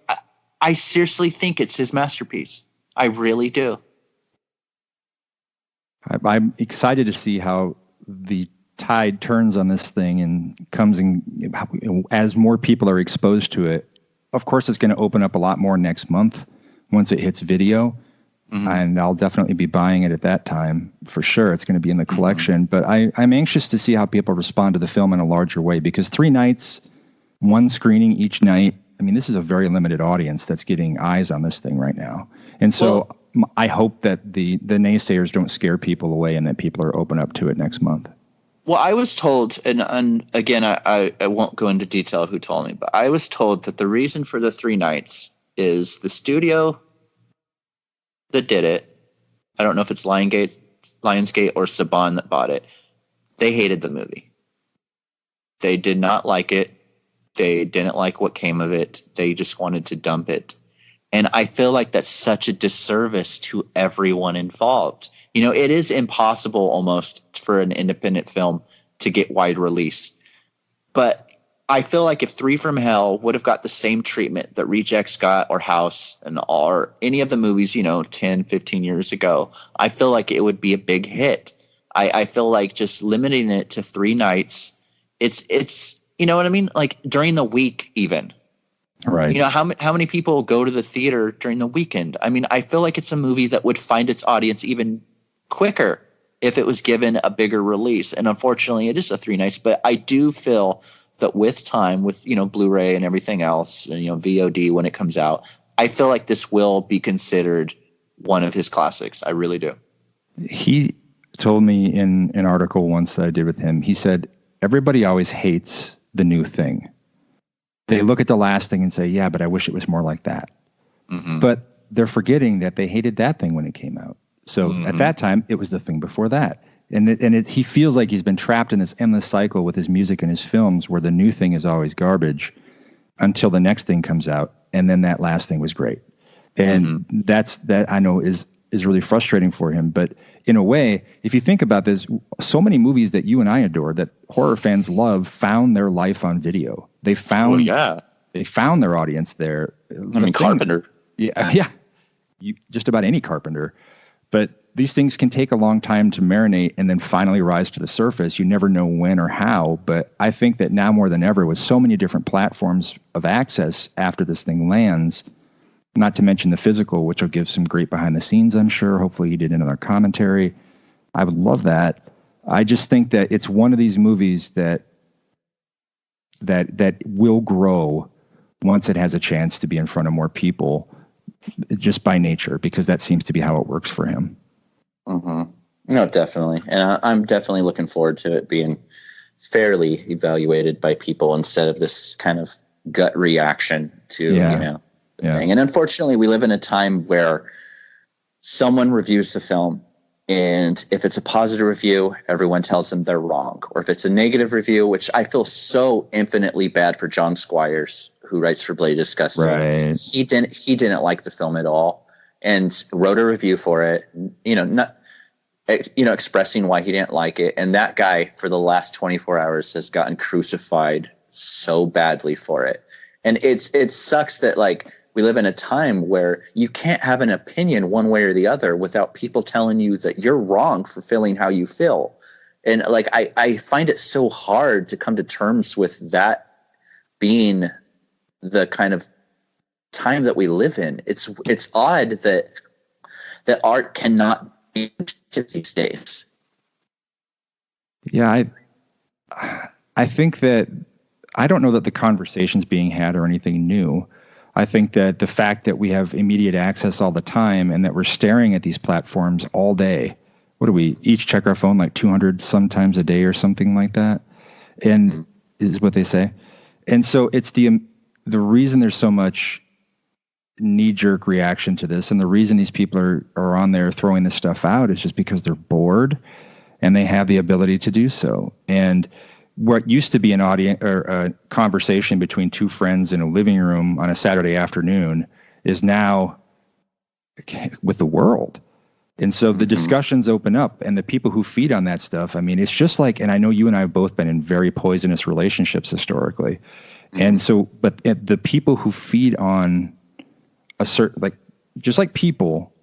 I seriously think it's his masterpiece. I really do. I'm excited to see how the tide turns on this thing and comes in as more people are exposed to it. Of course, it's going to open up a lot more next month once it hits video. And I'll definitely be buying it at that time for sure. It's going to be in the collection. But I'm anxious to see how people respond to the film in a larger way, because 3 nights, 1 screening each night. I mean, this is a very limited audience that's getting eyes on this thing right now. And so I hope that the naysayers don't scare people away and that people are open up to it next month. Well, I was told, and again, I won't go into detail who told me, but I was told that the reason for the 3 nights is the studio that did it. I don't know if it's Lionsgate or Saban that bought it. They hated the movie. They did not like it. They didn't like what came of it. They just wanted to dump it. And I feel like that's such a disservice to everyone involved. You know, it is impossible almost for an independent film to get wide release. But I feel like if Three from Hell would have got the same treatment that Rejects got, or House, or any of the movies, 10, 15 years ago, I feel like it would be a big hit. I feel like just limiting it to 3 nights, it's you know what I mean? Like during the week even. Right. You know, how many people go to the theater during the weekend? I mean, I feel like it's a movie that would find its audience even quicker if it was given a bigger release. And unfortunately, it is a 3 nights. But I do feel that with time, with, Blu-ray and everything else, and, VOD when it comes out, I feel like this will be considered one of his classics. I really do. He told me in an article once that I did with him, he said, everybody always hates the new thing. They look at the last thing and say, yeah, but I wish it was more like that. But they're forgetting that they hated that thing when it came out. So at that time, it was the thing before that. And he feels like he's been trapped in this endless cycle with his music and his films where the new thing is always garbage until the next thing comes out. And then that last thing was great. And that I know is really frustrating for him. But in a way, if you think about this, so many movies that you and I adore, that horror fans love, found their life on video. They found their audience there. I mean, Carpenter. Yeah. Just about any Carpenter. But these things can take a long time to marinate and then finally rise to the surface. You never know when or how. But I think that now more than ever, with so many different platforms of access after this thing lands, not to mention the physical, which will give some great behind the scenes, I'm sure. Hopefully you did another commentary. I would love that. I just think that it's one of these movies that will grow once it has a chance to be in front of more people, just by nature, because that seems to be how it works for him. No, definitely. And I'm definitely looking forward to it being fairly evaluated by people instead of this kind of gut reaction to, thing. And unfortunately, we live in a time where someone reviews the film, and if it's a positive review, everyone tells them they're wrong. Or if it's a negative review, which I feel so infinitely bad for John Squires, who writes for Bloody Disgusting. Right. He didn't like the film at all and wrote a review for it, expressing why he didn't like it. And that guy for the last 24 hours has gotten crucified so badly for it. And it sucks that we live in a time where you can't have an opinion one way or the other without people telling you that you're wrong for feeling how you feel. And I find it so hard to come to terms with that being the kind of time that we live in. It's odd that art cannot be these days. Yeah, I think that I don't know that the conversations being had are anything new. I think that the fact that we have immediate access all the time and that we're staring at these platforms all day, what do we each check our phone like 200 sometimes a day or something like that? And is what they say. And so it's the reason there's so much knee-jerk reaction to this, and the reason these people are on there throwing this stuff out is just because they're bored and they have the ability to do so. And what used to be an audience or a conversation between two friends in a living room on a Saturday afternoon is now with the world. And so the discussions open up, and the people who feed on that stuff, I mean, it's just like, and I know you and I have both been in very poisonous relationships historically. And so, but the people who feed on a certain, like, just like people,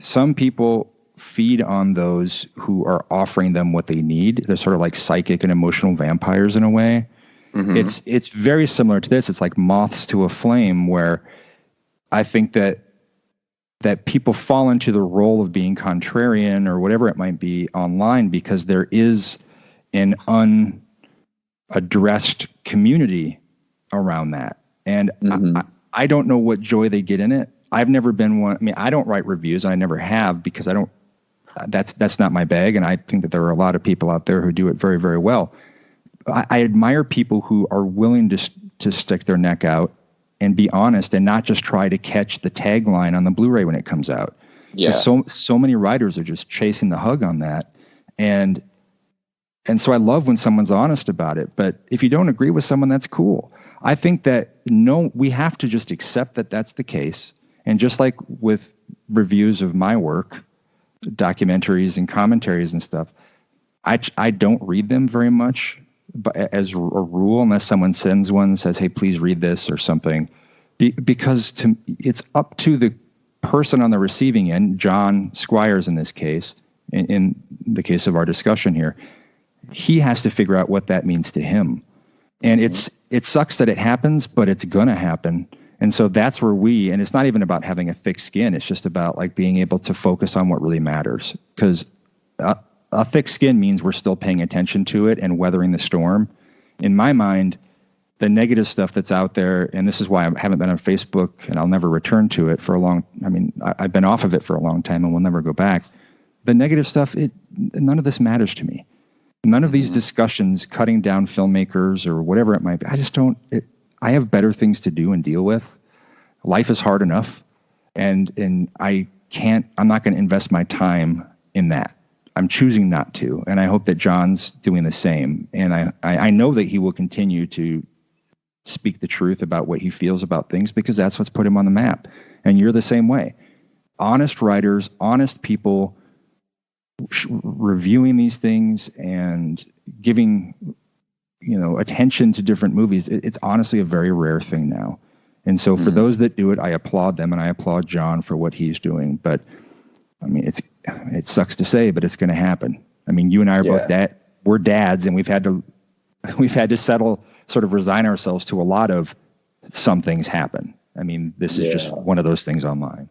some people feed on those who are offering them what they need. They're sort of like psychic and emotional vampires in a way. It's very similar to this. It's like moths to a flame, where I think that people fall into the role of being contrarian or whatever it might be online because there is an unaddressed community around that. And I don't know what joy they get in it. I've never been one. I mean, I don't write reviews. I never have, because that's not my bag. And I think that there are a lot of people out there who do it very, very well. I admire people who are willing to stick their neck out and be honest and not just try to catch the tagline on the Blu-ray when it comes out. Yeah. So many writers are just chasing the hug on that. And so I love when someone's honest about it. But if you don't agree with someone, that's cool. I think that we have to just accept that that's the case. And just like with reviews of my work, documentaries and commentaries and stuff, I don't read them very much, but as a rule, unless someone sends one and says, hey, please read this or something, because it's up to the person on the receiving end, John Squires in this case, in the case of our discussion here, he has to figure out what that means to him. And it sucks that it happens, but it's going to happen. And so that's where and it's not even about having a thick skin. It's just about like being able to focus on what really matters. Because a thick skin means we're still paying attention to it and weathering the storm. In my mind, the negative stuff that's out there, and this is why I haven't been on Facebook and I'll never return to it I've been off of it for a long time and will never go back. The negative stuff, none of this matters to me. None of these discussions cutting down filmmakers or whatever it might be. I have better things to do and deal with. Life is hard enough, and I'm not going to invest my time in that. I'm choosing not to, and I hope that John's doing the same. And I know that he will continue to speak the truth about what he feels about things, because that's what's put him on the map. And you're the same way. Honest writers, honest people reviewing these things and giving attention to different movies. It's honestly a very rare thing now. And so for those that do it, I applaud them, and I applaud John for what he's doing. But I mean, it sucks to say, but it's going to happen. I mean, you and I are both we're dads, and we've had to settle, sort of resign ourselves to a lot of some things happen. I mean, this is just one of those things online.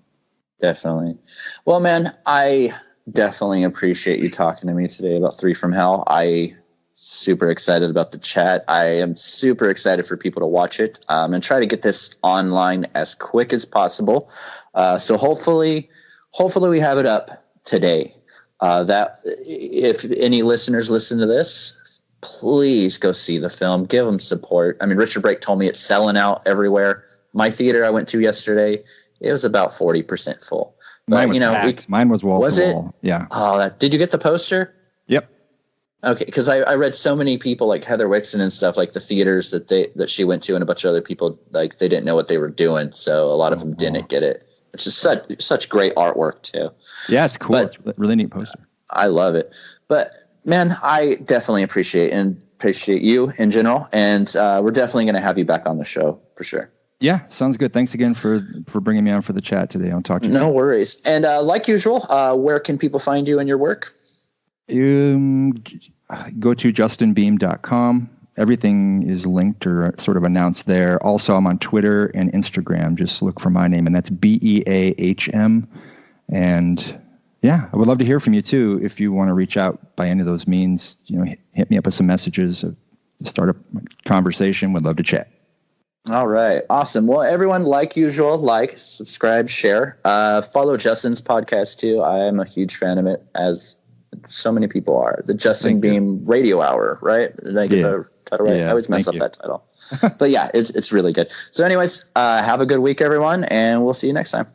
Definitely. Well, man, I definitely appreciate you talking to me today about 3 from Hell. I super excited about the chat. I am super excited for people to watch it and try to get this online as quick as possible. So hopefully we have it up today. That if any listeners listen to this, please go see the film. Give them support. I mean, Richard Brake told me it's selling out everywhere. My theater I went to yesterday, it was about 40% full. But, mine was wall to wall. Yeah. Oh, did you get the poster? Yep. Okay, because I read so many people like Heather Wixon and stuff, like the theaters that she went to, and a bunch of other people, like they didn't know what they were doing, so a lot of them didn't get it. It's just such great artwork too. Yeah, it's cool. But it's a really neat poster. I love it. But man, I definitely appreciate you in general, and we're definitely going to have you back on the show for sure. Yeah, sounds good. Thanks again for bringing me on for the chat today. I'll talk to you. No worries. And like usual, where can people find you and your work? Go to justinbeahm.com. Everything is linked or sort of announced there. Also, I'm on Twitter and Instagram. Just look for my name, and that's Beahm. And yeah, I would love to hear from you too. If you want to reach out by any of those means, hit me up with some messages. start a conversation. Would love to chat. All right. Awesome. Well, everyone, like usual, like, subscribe, share. Follow Justin's podcast, too. I am a huge fan of it, as so many people are. The Justin Beahm Radio Hour, right? Did I get the title right? I always mess up that title. But yeah, it's really good. So anyways, have a good week, everyone, and we'll see you next time.